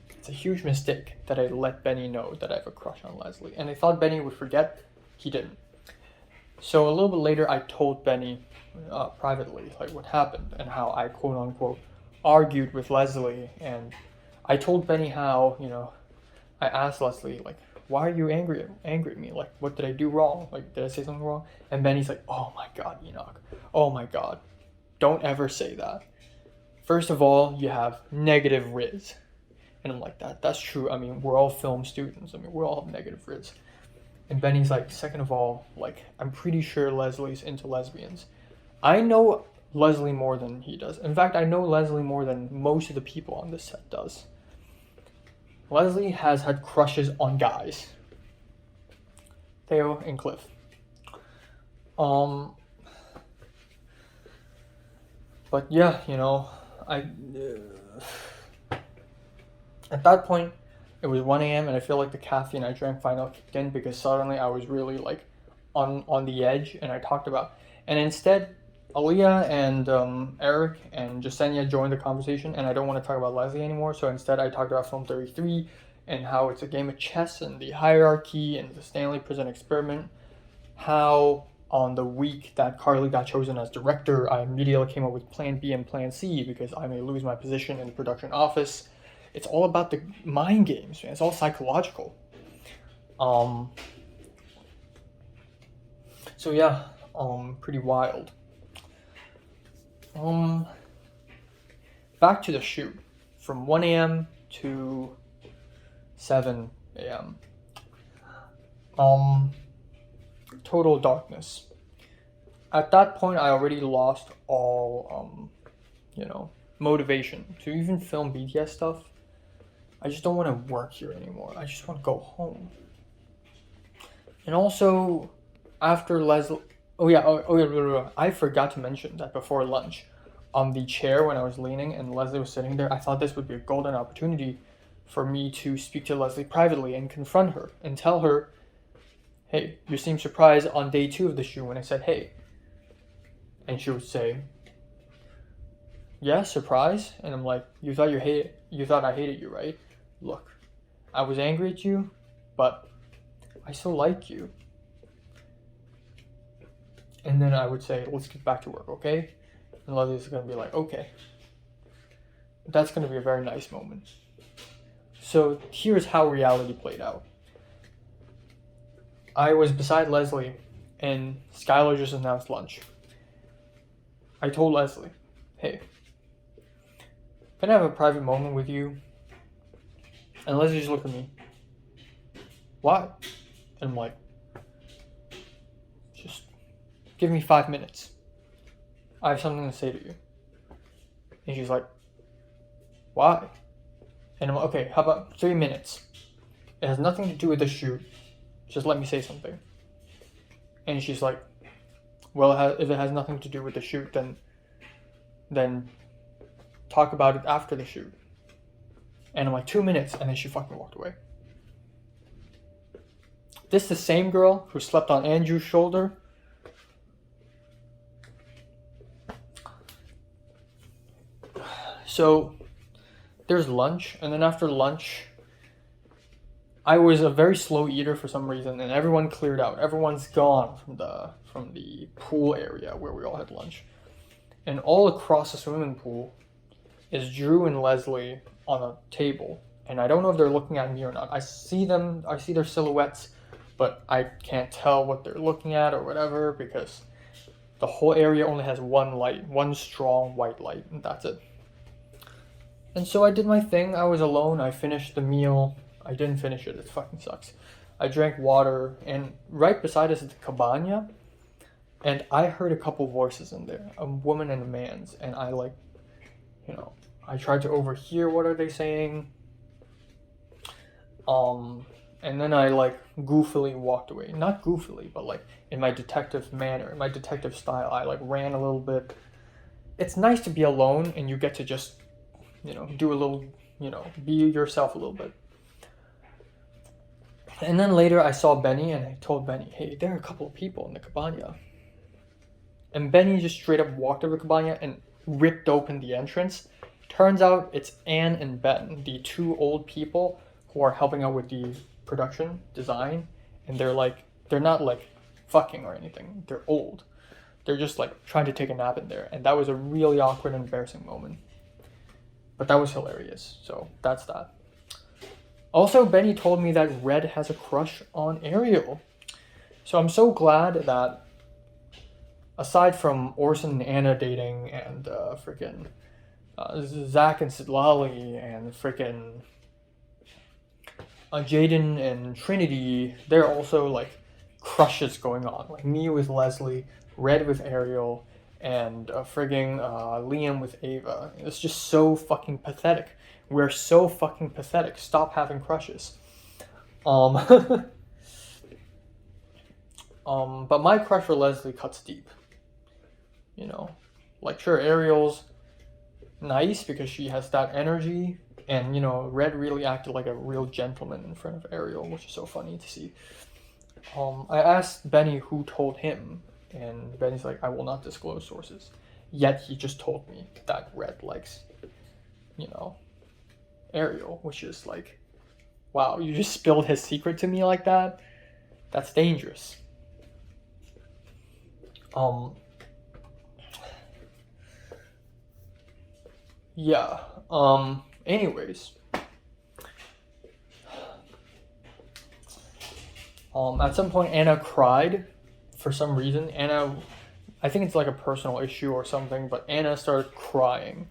It's a huge mistake that I let Benny know that I have a crush on Leslie. And I thought Benny would forget. He didn't. So a little bit later, I told Benny privately what happened and how I quote unquote argued with Leslie. And I told Benny how, I asked Leslie, why are you angry at me? What did I do wrong? Did I say something wrong? And Benny's like, oh my God, Enoch. Oh my God. Don't ever say that. First of all, you have negative Riz. And I'm like, that's true. I mean, we're all film students. I mean, we all have negative Riz. And Benny's like, second of all, like, I'm pretty sure Leslie's into lesbians. I know Leslie more than he does. In fact, I know Leslie more than most of the people on this set does. Leslie has had crushes on guys. Theo and Cliff. But yeah, you know, at that point, it was 1 a.m. and I feel like the caffeine I drank finally kicked in because suddenly I was really like on the edge, and I talked about, and instead Aaliyah and Eric and Jasenia joined the conversation, and I don't want to talk about Leslie anymore, so instead I talked about Film 33 and how it's a game of chess and the hierarchy and the Stanley Prison Experiment, how on the week that Carly got chosen as director, I immediately came up with Plan B and Plan C because I may lose my position in the production office. It's all about the mind games, man. It's all psychological. So yeah, pretty wild. Back to the shoot. From 1 a.m. to 7 a.m. Total darkness. At that point, I already lost all, motivation to even film BTS stuff. I just don't want to work here anymore. I just want to go home. And also, after Leslie... I forgot to mention that before lunch, on the chair when I was leaning and Leslie was sitting there, I thought this would be a golden opportunity for me to speak to Leslie privately and confront her and tell her, hey, you seemed surprised on day 2 of the shoot when I said, hey. And she would say, yeah, surprise? And I'm like, you thought I hated you, right? Look, I was angry at you, but I still like you. And then I would say, let's get back to work, okay? And Leslie's gonna be like, okay. That's gonna be a very nice moment. So here's how reality played out. I was beside Leslie, and Skylar just announced lunch. I told Leslie, hey, can I have a private moment with you? And Leslie just looked at me. Why? And I'm like, just give me 5 minutes. I have something to say to you. And she's like, why? And I'm like, okay, how about 3 minutes? It has nothing to do with the shoot. Just let me say something. And she's like, well, if it has nothing to do with the shoot, then talk about it after the shoot. And I'm like, 2 minutes, and then she fucking walked away. This is the same girl who slept on Andrew's shoulder. So there's lunch, and then after lunch, I was a very slow eater for some reason, and everyone cleared out. Everyone's gone from the pool area where we all had lunch. And all across the swimming pool is Drew and Leslie on a table. And I don't know if they're looking at me or not. I see their silhouettes, but I can't tell what they're looking at or whatever because the whole area only has one light, one strong white light, and that's it. And so I did my thing. I was alone. I finished the meal. I didn't finish it. It fucking sucks. I drank water, and right beside us is the cabana, and I heard a couple voices in there, a woman and a man's, and I I tried to overhear what are they saying. And then I goofily walked away. Not goofily, but in my detective manner, in my detective style, I ran a little bit. It's nice to be alone and you get to just, do a little, be yourself a little bit. And then later I saw Benny and I told Benny, hey, there are a couple of people in the cabana. And Benny just straight up walked over the cabana and ripped open the entrance. Turns out it's Anne and Ben, the 2 old people who are helping out with the production design, and they're not fucking or anything. They're old. They're just trying to take a nap in there, and that was a really awkward and embarrassing moment. But that was hilarious, so that's that. Also, Benny told me that Red has a crush on Ariel. So I'm so glad that aside from Orson and Anna dating and Zach and Sidlali and Jaden and Trinity, they're also like crushes going on. Like me with Leslie, Red with Ariel, and frigging Liam with Ava. It's just so fucking pathetic. We're so fucking pathetic. Stop having crushes. But my crush for Leslie cuts deep. You know, like sure, Ariel's nice because she has that energy, and you know, Red really acted like a real gentleman in front of Ariel, which is so funny to see. I asked Benny who told him, and Benny's like, I will not disclose sources. Yet he just told me that Red likes, you know, Ariel, which is like, wow, you just spilled his secret to me like that? That's dangerous. Yeah, anyways. At some point Anna cried for some reason. Anna, I think it's like a personal issue or something, but Anna started crying.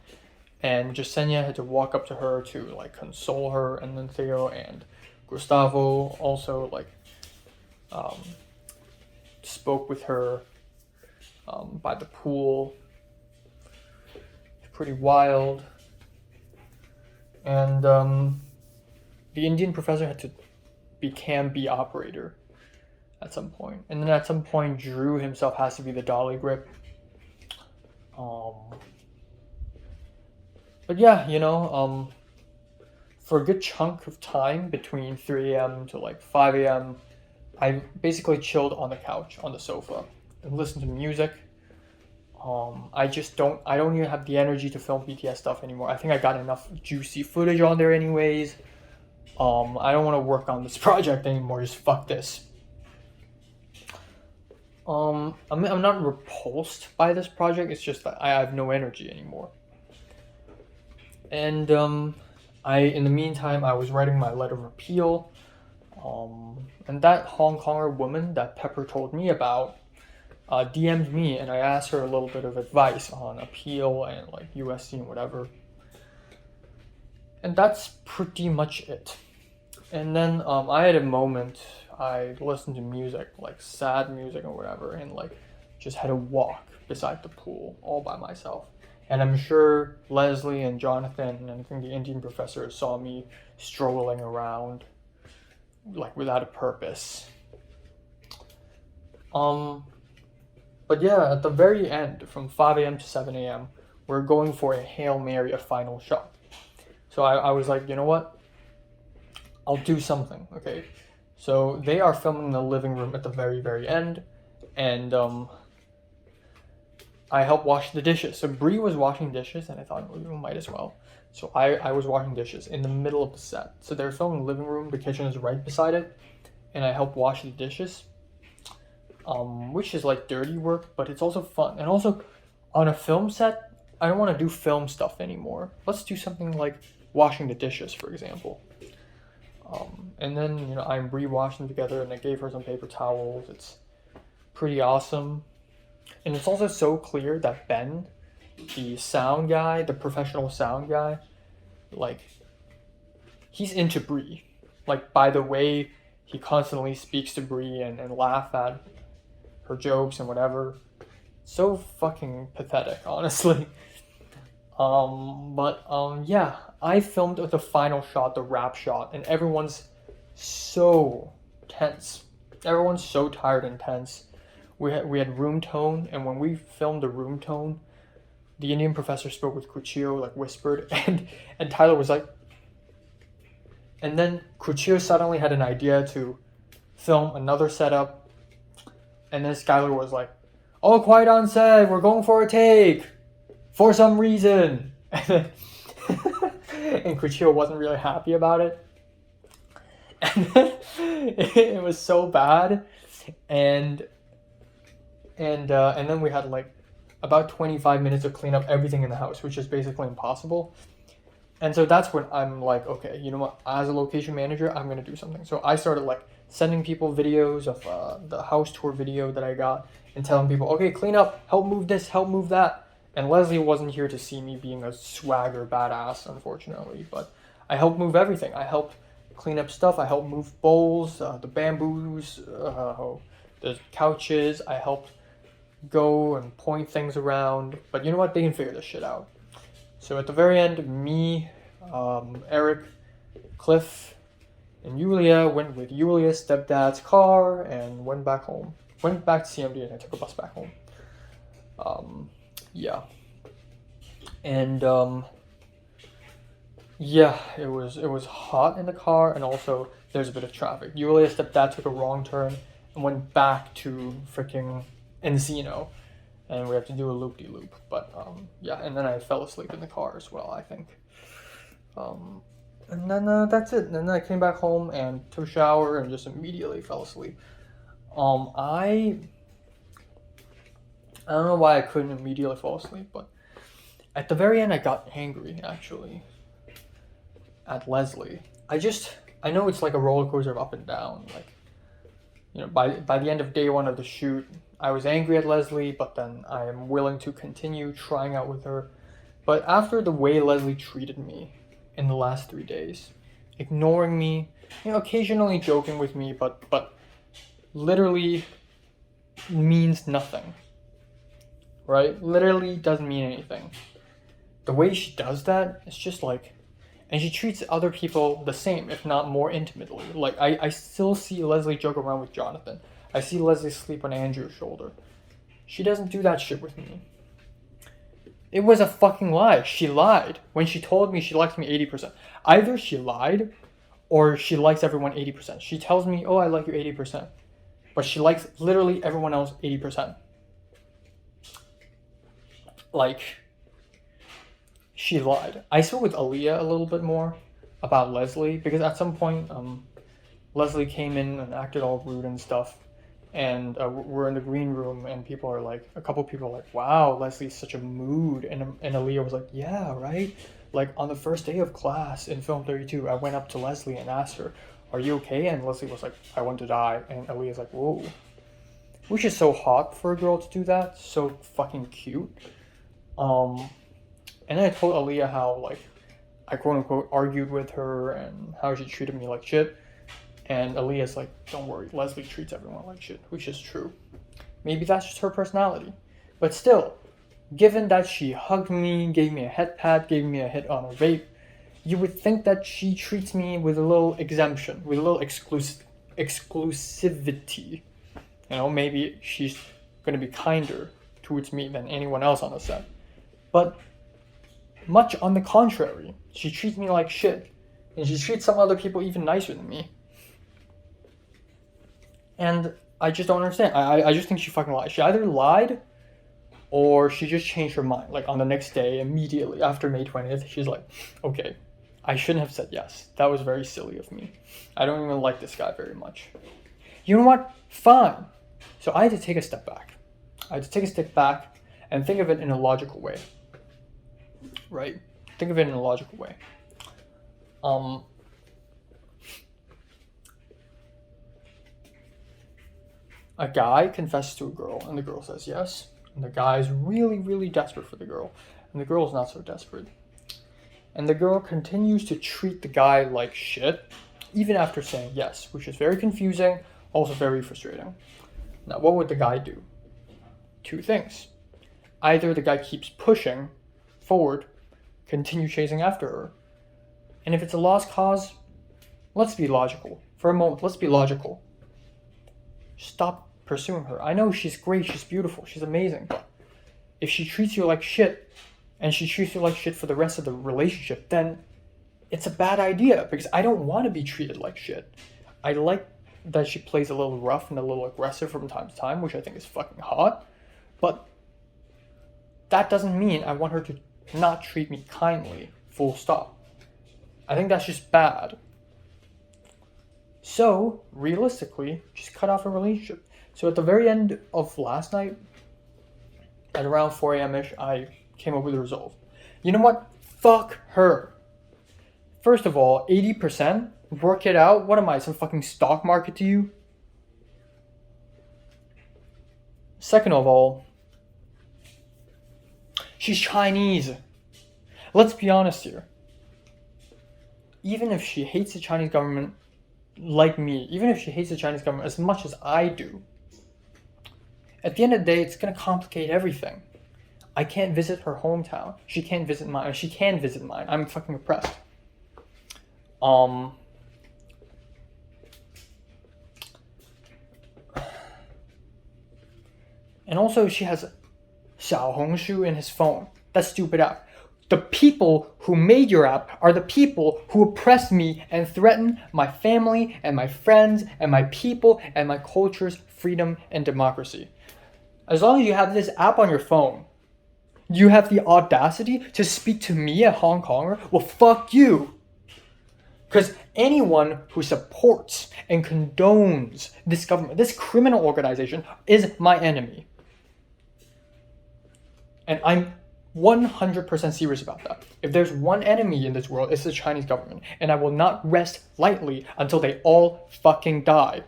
And Jasenia had to walk up to her to like console her, and then Theo and Gustavo also like spoke with her by the pool. It's pretty wild. And the Indian professor had to be Cam B operator at some point. And then at some point Drew himself has to be the dolly grip. But yeah, you know, for a good chunk of time between 3 a.m. to like 5 a.m., I basically chilled on the couch, on the sofa, and listened to music. I don't even have the energy to film BTS stuff anymore. I think I got enough juicy footage on there anyways. I don't want to work on this project anymore, just fuck this. I'm not repulsed by this project, it's just that I have no energy anymore. And in the meantime, I was writing my letter of appeal, and that Hong Konger woman that Pepper told me about DM'd me, and I asked her a little bit of advice on appeal and like USC and whatever. And that's pretty much it. And then I had a moment, I listened to music, like sad music or whatever, and like just had a walk beside the pool all by myself. And I'm sure Leslie and Jonathan and I think the Indian professor saw me strolling around like without a purpose. But yeah, at the very end, from 5 a.m. to 7 a.m., we're going for a Hail Mary, a final shot. So I was like, you know what? I'll do something, okay? So they are filming in the living room at the very, very end, and I helped wash the dishes. So Bree was washing dishes, and I thought, well, you might as well. So I was washing dishes in the middle of the set. So they're filming the living room, the kitchen is right beside it, and I helped wash the dishes, which is like dirty work, but it's also fun. And also, on a film set, I don't want to do film stuff anymore. Let's do something like washing the dishes, for example. And then, you know, I and Bree washed them together, and I gave her some paper towels. It's pretty awesome. And it's also so clear that Ben, the sound guy, the professional sound guy, like, he's into Bree. Like, by the way he constantly speaks to Bree and laugh at her jokes and whatever. So fucking pathetic, honestly. Yeah, I filmed the final shot, the wrap shot, and everyone's so tense. Everyone's so tired and tense. We had room tone, and when we filmed the room tone, the Indian professor spoke with Cuchillo, like whispered, and Tyler was like, and then Cuchillo suddenly had an idea to film another setup, and then Skylar was like, "Oh, quiet on set, we're going for a take, for some reason," and Cuchillo wasn't really happy about it, and then it was so bad, and then we had like about 25 minutes to clean up everything in the house, which is basically impossible. And so that's when I'm like, okay, you know what? As a location manager, I'm gonna do something. So I started like sending people videos of the house tour video that I got and telling people, okay, clean up, help move this, help move that. And Leslie wasn't here to see me being a swagger badass, unfortunately, but I helped move everything. I helped clean up stuff. I helped move bowls, the bamboos, the couches. I helped go and point things around. But you know what? They can figure this shit out. So at the very end, me, Eric, Cliff, and Yulia went with Yulia's stepdad's car and went back home. Went back to CMD and I took a bus back home. Yeah. And yeah, it was hot in the car, and also there's a bit of traffic. Yulia's stepdad took a wrong turn and went back to freaking Encino, and we have to do a loop-de-loop. But yeah, and then I fell asleep in the car as well, I think. And then that's it. And then I came back home and took a shower and just immediately fell asleep. I don't know why I couldn't immediately fall asleep, but at the very end I got angry, actually, at Leslie. I know it's like a roller coaster of up and down. Like, you know, by the end of day one of the shoot, I was angry at Leslie, but then I am willing to continue trying out with her. But after the way Leslie treated me in the last 3 days, ignoring me, you know, occasionally joking with me, but literally means nothing. Right? Literally doesn't mean anything. The way she does that, it's just like, and she treats other people the same, if not more intimately. Like, I still see Leslie joke around with Jonathan. I see Leslie sleep on Andrew's shoulder. She doesn't do that shit with me. It was a fucking lie. She lied when she told me she likes me 80%. Either she lied or she likes everyone 80%. She tells me, oh, I like you 80%. But she likes literally everyone else 80%. Like, she lied. I spoke with Aaliyah a little bit more about Leslie, because at some point, Leslie came in and acted all rude and stuff, and we're in the green room, and people are like, a couple people are like, wow, Leslie's such a mood, and Aaliyah was like, yeah, right? Like, on the first day of class in Film 32, I went up to Leslie and asked her, are you okay? And Leslie was like, I want to die, and Aaliyah's like, whoa. Which is so hot for a girl to do that, so fucking cute. And then I told Aaliyah how, like, I quote-unquote argued with her and how she treated me like shit. And Aaliyah's like, don't worry, Leslie treats everyone like shit, which is true. Maybe that's just her personality. But still, given that she hugged me, gave me a head pat, gave me a hit on a vape, you would think that she treats me with a little exemption, with a little exclusivity. You know, maybe she's going to be kinder towards me than anyone else on the set. But much on the contrary, she treats me like shit, and she treats some other people even nicer than me. And I just don't understand. I just think she fucking lied. She either lied, or she just changed her mind. Like, on the next day, immediately after May 20th, she's like, okay, I shouldn't have said yes. That was very silly of me. I don't even like this guy very much. You know what? Fine. So I had to take a step back. And think of it in a logical way. Right? Think of it in a logical way. A guy confesses to a girl, and the girl says yes. And the guy is really, really desperate for the girl. And the girl is not so desperate. And the girl continues to treat the guy like shit, even after saying yes, which is very confusing, also very frustrating. Now, what would the guy do? Two things. Either the guy keeps pushing forward, continue chasing after her. And if it's a lost cause, let's be logical. For a moment, let's be logical. Stop pursuing her. I know she's great, she's beautiful, she's amazing, but if she treats you like shit, and she treats you like shit for the rest of the relationship, then it's a bad idea, because I don't want to be treated like shit. I like that she plays a little rough and a little aggressive from time to time, which I think is fucking hot, but that doesn't mean I want her to not treat me kindly, full stop. I think that's just bad. So, realistically, just cut off a relationship. So at the very end of last night, at around 4 a.m.-ish, I came up with a resolve. You know what? Fuck her. First of all, 80%? Work it out? What am I, some fucking stock market to you? Second of all, she's Chinese. Let's be honest here. even if she hates the Chinese government like me, even if she hates the Chinese government as much as I do, at the end of the day, it's gonna complicate everything. I can't visit her hometown. She can't visit mine. She can visit mine. I'm fucking oppressed. And also, she has Xiaohongshu in his phone. That stupid app. The people who made your app are the people who oppress me and threaten my family and my friends and my people and my culture's freedom and democracy. As long as you have this app on your phone, you have the audacity to speak to me, a Hong Konger? Well, fuck you. Because anyone who supports and condones this government, this criminal organization, is my enemy. And I'm 100% serious about that. If there's one enemy in this world, it's the Chinese government. And I will not rest lightly until they all fucking die.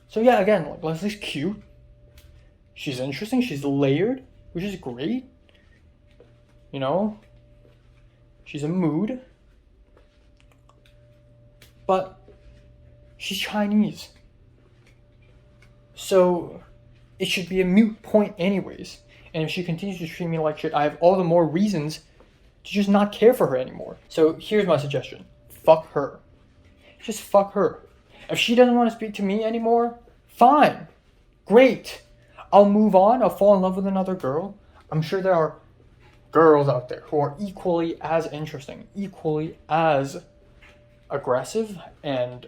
So yeah, again, like, Leslie's cute. She's interesting. She's layered, which is great. You know? She's a mood. But she's Chinese. So it should be a moot point anyways. And if she continues to treat me like shit, I have all the more reasons to just not care for her anymore. So here's my suggestion. Fuck her. Just fuck her. If she doesn't want to speak to me anymore, fine. Great. I'll move on. I'll fall in love with another girl. I'm sure there are girls out there who are equally as interesting, equally as aggressive and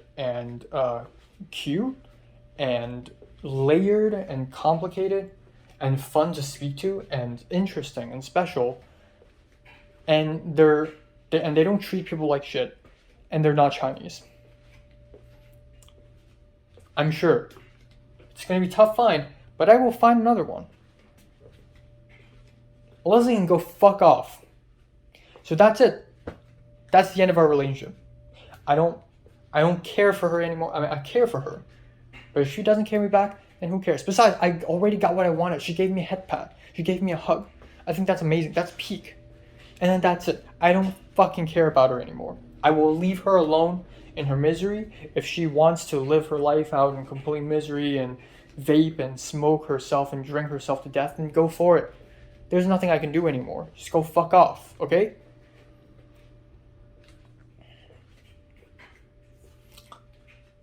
cute and layered and complicated and fun to speak to and interesting and special, and they don't treat people like shit, and they're not Chinese. I'm sure it's gonna be tough find, but I will find another one. Leslie can go fuck off. So that's it. That's the end of our relationship. I don't care for her anymore. I mean, I care for her, but if she doesn't care me back, then who cares? Besides, I already got what I wanted. She gave me a head pat. She gave me a hug. I think that's amazing. That's peak. And then that's it. I don't fucking care about her anymore. I will leave her alone in her misery. If she wants to live her life out in complete misery and vape and smoke herself and drink herself to death, then go for it. There's nothing I can do anymore. Just go fuck off, okay?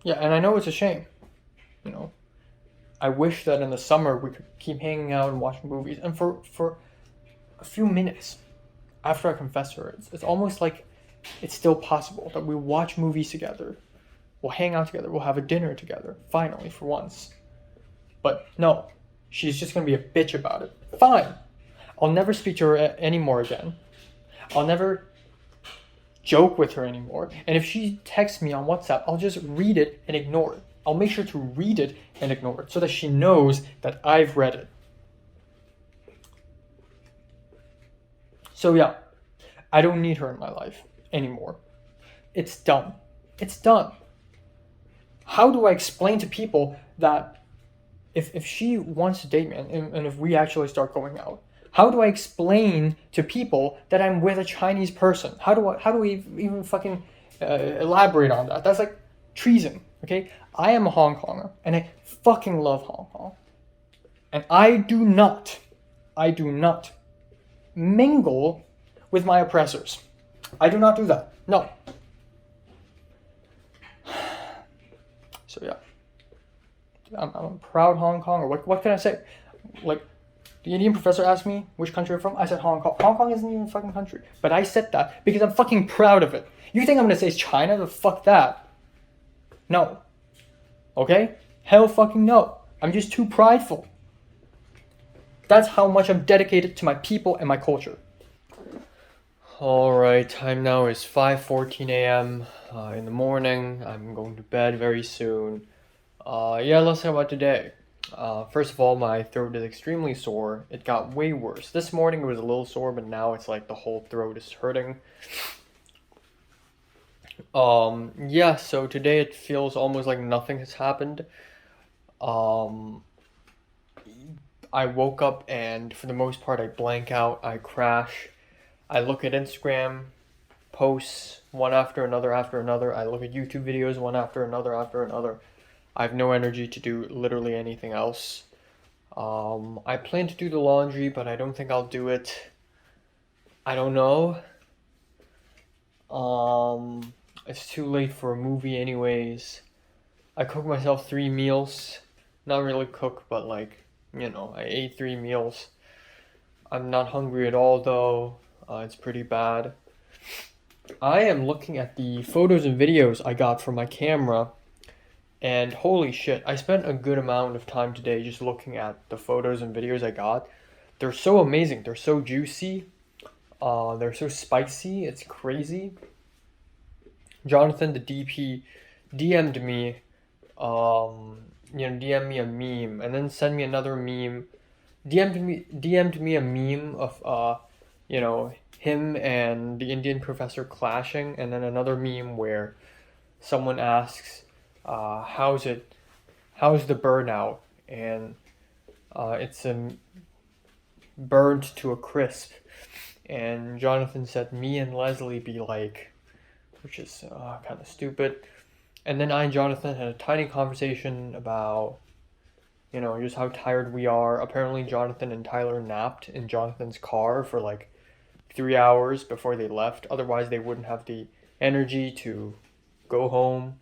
Yeah, and I know it's a shame, you know. I wish that in the summer we could keep hanging out and watching movies. And for a few minutes after I confess to her, it's almost like it's still possible that we watch movies together. We'll hang out together. We'll have a dinner together, finally, for once. But no, she's just going to be a bitch about it. Fine. I'll never speak to her anymore again. I'll never joke with her anymore. And if she texts me on WhatsApp, I'll just read it and ignore it. I'll make sure to read it and ignore it so that she knows that I've read it. So yeah, I don't need her in my life anymore. It's done. It's done. How do I explain to people that if she wants to date me and if we actually start going out, how do I explain to people that I'm with a Chinese person? How do we even fucking elaborate on that? That's like treason, okay? I am a Hong Konger, and I fucking love Hong Kong. And I do not mingle with my oppressors. I do not do that. No. So yeah. I'm a proud Hong Konger. What can I say? Like, the Indian professor asked me which country I'm from. I said Hong Kong. Hong Kong isn't even a fucking country. But I said that because I'm fucking proud of it. You think I'm gonna say it's China? The fuck that. No. Okay? Hell fucking no. I'm just too prideful. That's how much I'm dedicated to my people and my culture. Alright, time now is 5:14 a.m. In the morning. I'm going to bed very soon. Yeah, let's talk about today. First of all, my throat is extremely sore. It got way worse. This morning it was a little sore, but now it's like the whole throat is hurting. Yeah, so today it feels almost like nothing has happened. I woke up and for the most part I blank out, I crash. I look at Instagram, posts one after another. I look at YouTube videos one after another. I have no energy to do literally anything else. I plan to do the laundry, but I don't think I'll do it. I don't know. It's too late for a movie anyways. I cook myself 3 meals. Not really cook, but like, you know, I ate 3 meals. I'm not hungry at all though. It's pretty bad. I am looking at the photos and videos I got from my camera, and holy shit, I spent a good amount of time today just looking at the photos and videos I got. They're so amazing. They're so juicy. They're so spicy. It's crazy. Jonathan, the DP, DM'd me, DM me a meme, and then send me another meme. DM'd me a meme of, him and the Indian professor clashing, and then another meme where someone asks, how's the burnout? And it's burned to a crisp. And Jonathan said, me and Leslie be like, which is kind of stupid. And then I and Jonathan had a tiny conversation about, just how tired we are. Apparently Jonathan and Tyler napped in Jonathan's car for like 3 hours before they left. Otherwise they wouldn't have the energy to go home.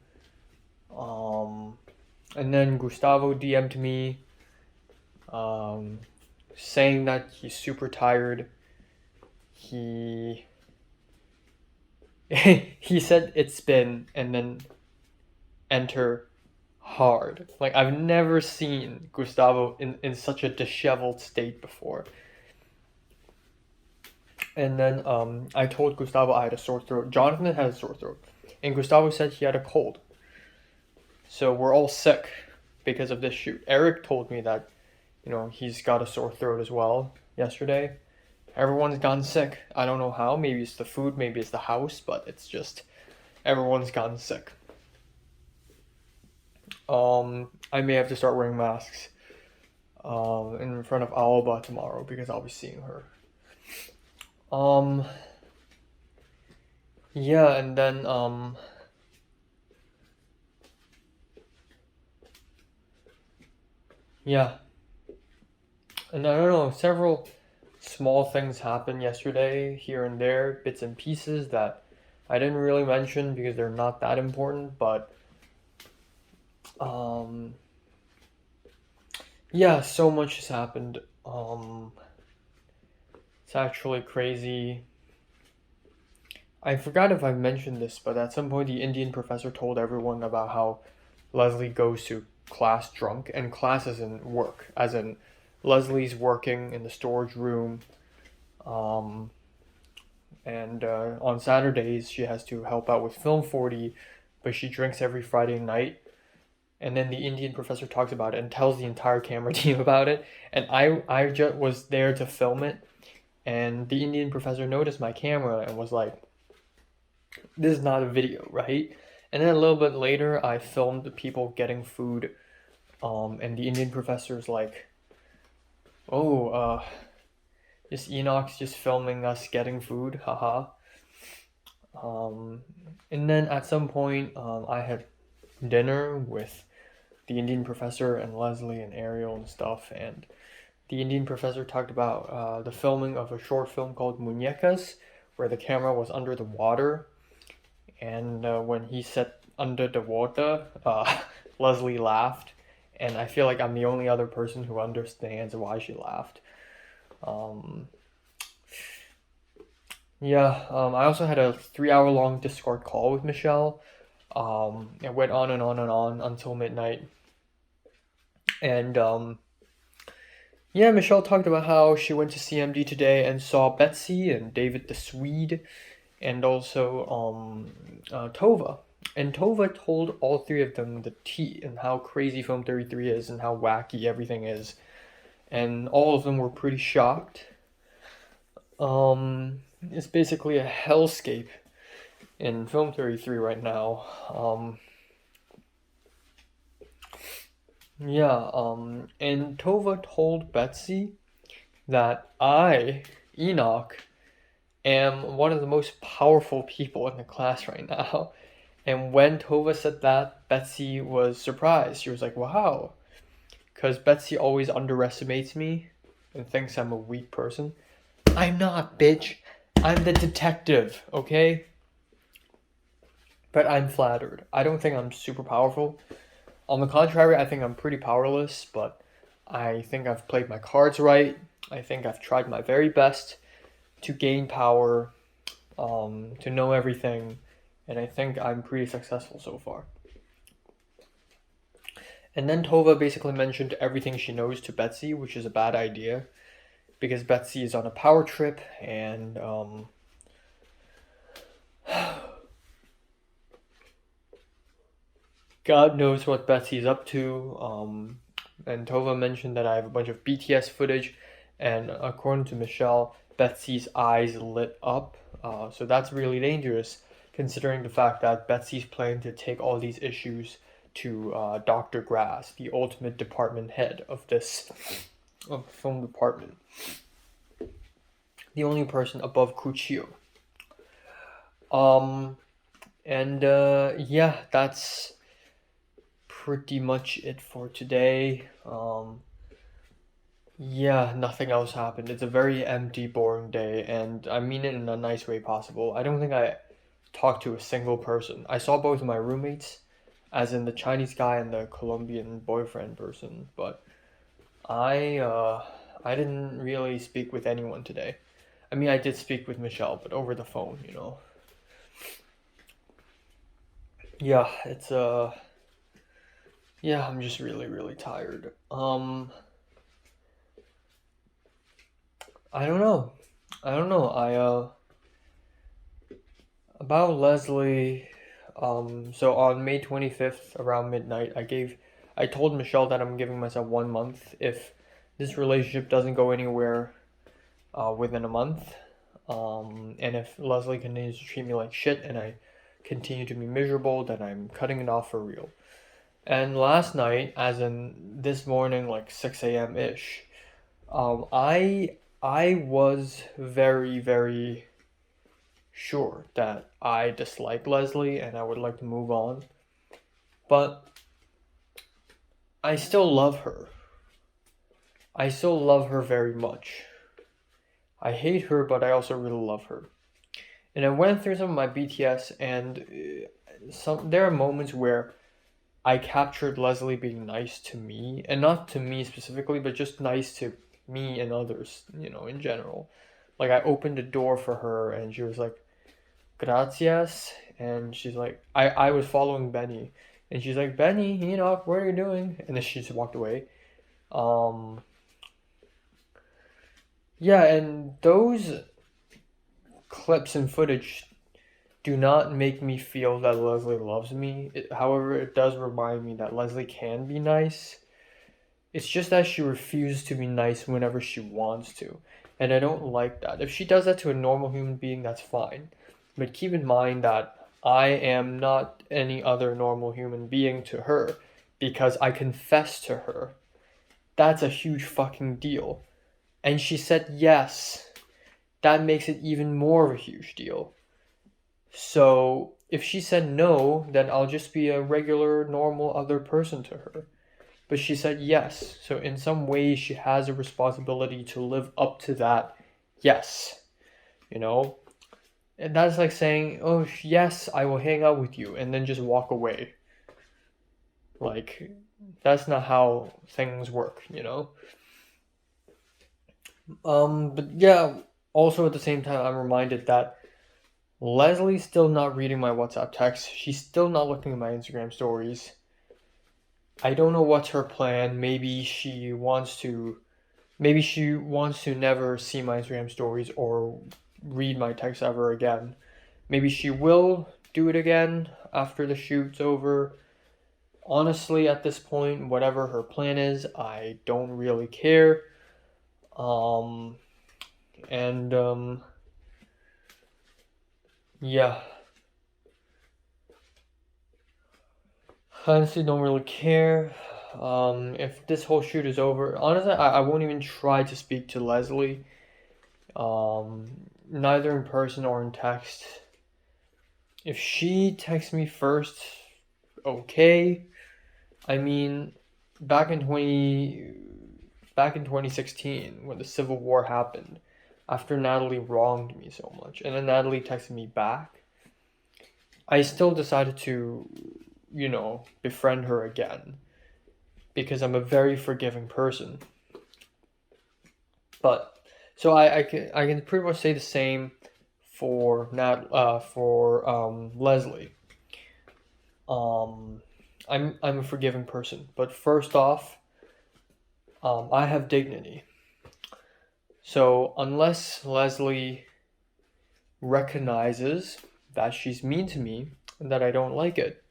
And then Gustavo DM'd me saying that he's super tired. He said it's been, and then enter hard. Like, I've never seen Gustavo in such a disheveled state before. And then I told Gustavo I had a sore throat. Jonathan had a sore throat. And Gustavo said he had a cold. So we're all sick because of this shoot. Eric told me that, he's got a sore throat as well yesterday. Everyone's gotten sick. I don't know how. Maybe it's the food, maybe it's the house, but it's just everyone's gotten sick. I may have to start wearing masks in front of Alba tomorrow because I'll be seeing her. Yeah, and then yeah. And I don't know, several small things happened yesterday, here and there, bits and pieces that I didn't really mention because they're not that important, but yeah, so much has happened. It's actually crazy. I forgot if I mentioned this, but at some point the Indian professor told everyone about how Leslie goes to class drunk, and class as in work, as in Leslie's working in the storage room, and on Saturdays she has to help out with Film 40, but she drinks every Friday night. And then the Indian professor talks about it and tells the entire camera team about it, and I just was there to film it, and the Indian professor noticed my camera and was like, this is not a video, right? And then a little bit later I filmed the people getting food, and the Indian professor's like, this Enoch's just filming us getting food, haha. And then at some point, I had dinner with the Indian professor and Leslie and Ariel and stuff, and the Indian professor talked about the filming of a short film called Muñecas, where the camera was under the water, and when he said under the water, Leslie laughed, and I feel like I'm the only other person who understands why she laughed. I also had a 3-hour-long Discord call with Michelle. It went on and on and on until midnight. And Michelle talked about how she went to CMD today and saw Betsy and David the Swede, and also Tova. And Tova told all 3 of them the tea and how crazy Film 33 is and how wacky everything is. And all of them were pretty shocked. It's basically a hellscape in Film 33 right now. And Tova told Betsy that I, Enoch, am one of the most powerful people in the class right now. And when Tova said that, Betsy was surprised. She was like, wow. Because Betsy always underestimates me and thinks I'm a weak person. I'm not, bitch. I'm the detective, okay? But I'm flattered. I don't think I'm super powerful. On the contrary, I think I'm pretty powerless, but I think I've played my cards right. I think I've tried my very best to gain power, to know everything, and I think I'm pretty successful so far. And then Tova basically mentioned everything she knows to Betsy, which is a bad idea, because Betsy is on a power trip, and God knows what Betsy's up to. And Tova mentioned that I have a bunch of BTS footage, and according to Michelle, Betsy's eyes lit up. So that's really dangerous, considering the fact that Betsy's planning to take all these issues to Dr. Grass, the ultimate department head of this film department. The only person above Kuchio. Yeah, that's pretty much it for today. Yeah, nothing else happened. It's a very empty, boring day, and I mean it in a nice way possible. I don't think I talked to a single person. I saw both of my roommates, as in the Chinese guy and the Colombian boyfriend person, but I didn't really speak with anyone today. I mean, I did speak with Michelle, but over the phone, you know. Yeah, it's yeah, I'm just really, really tired. I don't know. About Leslie, so on May 25th around midnight, I told Michelle that I'm giving myself 1 month. If this relationship doesn't go anywhere within a month, and if Leslie continues to treat me like shit and I continue to be miserable, then I'm cutting it off for real. And last night, as in this morning, like 6 a.m. ish, I was very, very sure that I dislike Leslie and I would like to move on. But I still love her. I still love her very much. I hate her, but I also really love her. And I went through some of my BTS, and there are moments where I captured Leslie being nice to me, and not to me specifically, but just nice to me and others, you know, in general. Like, I opened the door for her, and she was like, gracias, and she's like, I was following Benny, and she's like, Benny, you know, what are you doing? And then she just walked away. Yeah, and those clips and footage do not make me feel that Leslie loves me. However, it does remind me that Leslie can be nice. It's just that she refuses to be nice whenever she wants to. And I don't like that. If she does that to a normal human being, that's fine. But keep in mind that I am not any other normal human being to her, because I confessed to her. That's a huge fucking deal. And she said yes. That makes it even more of a huge deal. So if she said no, then I'll just be a regular, normal other person to her. But she said yes. So in some ways, she has a responsibility to live up to that yes. You know? And that's like saying, oh, yes, I will hang out with you, and then just walk away. Like, that's not how things work, you know? But yeah, also at the same time, I'm reminded that Leslie's still not reading my WhatsApp text. She's still not looking at my Instagram stories. I don't know what's her plan. Maybe she wants to never see my Instagram stories or read my text ever again. Maybe she will do it again after the shoot's over. Honestly, at this point, whatever her plan is, I don't really care. Yeah. Honestly, don't really care. If this whole shoot is over, honestly, I won't even try to speak to Leslie. neither in person or in text. If she texts me first, okay. I mean, back in 2016 when the Civil War happened, after Natalie wronged me so much, and then Natalie texted me back, I still decided to, befriend her again, because I'm a very forgiving person. But so I can pretty much say the same for Leslie. I'm a forgiving person, but first off, I have dignity. So unless Leslie recognizes that she's mean to me and that I don't like it,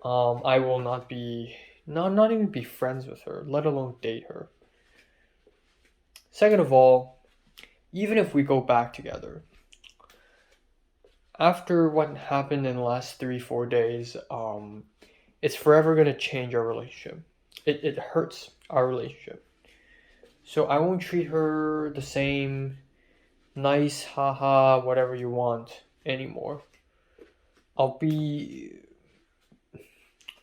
I will not even be friends with her, let alone date her. Second of all, even if we go back together, after what happened in the last 3-4 days, it's forever gonna change our relationship. It hurts our relationship. So I won't treat her the same nice, haha, whatever you want anymore. I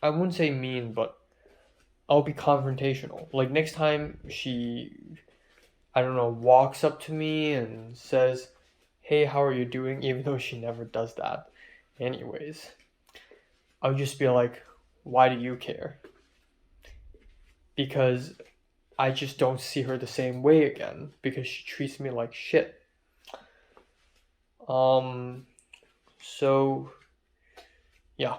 wouldn't say mean, but I'll be confrontational. Like next time she, walks up to me and says, hey, how are you doing? Even though she never does that anyways. I'll just be like, why do you care? Because I just don't see her the same way again because she treats me like shit. So yeah.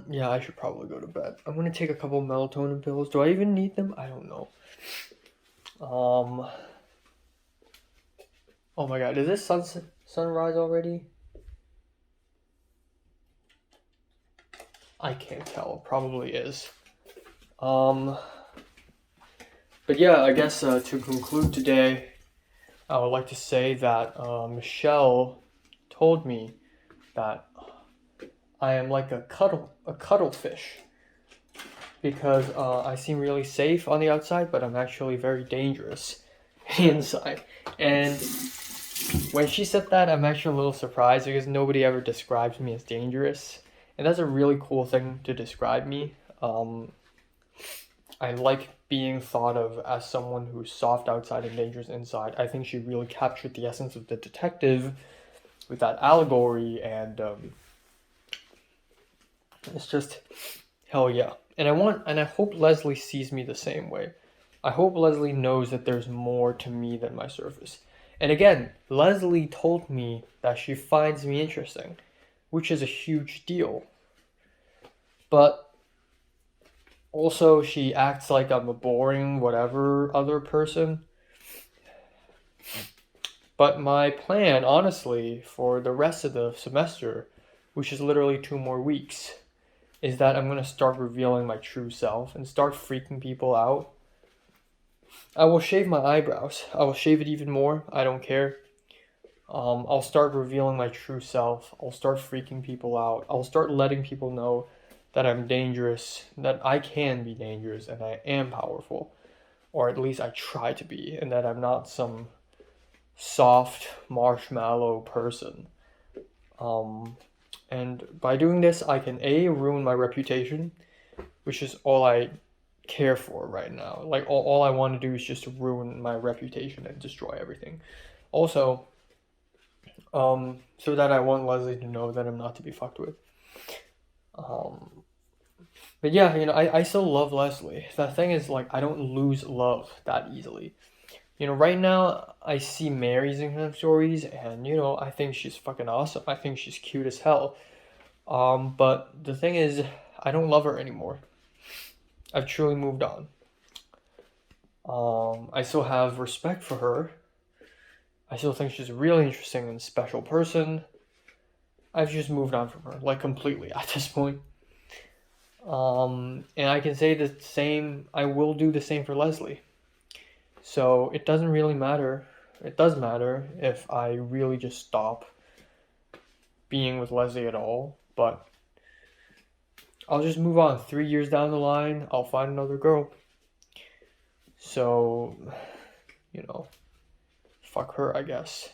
Yeah, I should probably go to bed. I'm gonna take a couple melatonin pills. Do I even need them? I don't know. Oh my god, is this sunrise already? I can't tell. Probably is. But yeah, I guess to conclude today, I would like to say that Michelle told me that I am like a cuttlefish because I seem really safe on the outside, but I'm actually very dangerous inside. And when she said that, I'm actually a little surprised because nobody ever describes me as dangerous. And that's a really cool thing to describe me. I like being thought of as someone who's soft outside and dangerous inside. I think she really captured the essence of the detective with that allegory, and it's just hell yeah. And I hope Leslie sees me the same way. I hope Leslie knows that there's more to me than my surface. And again, Leslie told me that she finds me interesting, which is a huge deal. But also, she acts like I'm a boring whatever other person. But my plan, honestly, for the rest of the semester, which is literally 2 more weeks, is that I'm going to start revealing my true self and start freaking people out. I will shave my eyebrows. I will shave it even more. I don't care. I'll start revealing my true self. I'll start freaking people out. I'll start letting people know that I'm dangerous, that I can be dangerous, and I am powerful. Or at least I try to be, and that I'm not some soft marshmallow person. And by doing this, I can ruin my reputation, which is all I care for right now. Like all I want to do is just ruin my reputation and destroy everything. Also, so that I want Leslie to know that I'm not to be fucked with. But yeah, I still love Leslie. The thing is, like, I don't lose love that easily. Right now, I see Mary's Instagram stories, and, I think she's fucking awesome. I think she's cute as hell. But the thing is, I don't love her anymore. I've truly moved on. I still have respect for her. I still think she's a really interesting and special person. I've just moved on from her, like, completely at this point. And I can say the same, I will do the same for Leslie. So it doesn't really matter. It does matter if I really just stop being with Leslie at all, but I'll just move on. 3 years down the line, I'll find another girl. So, you know, fuck her, I guess.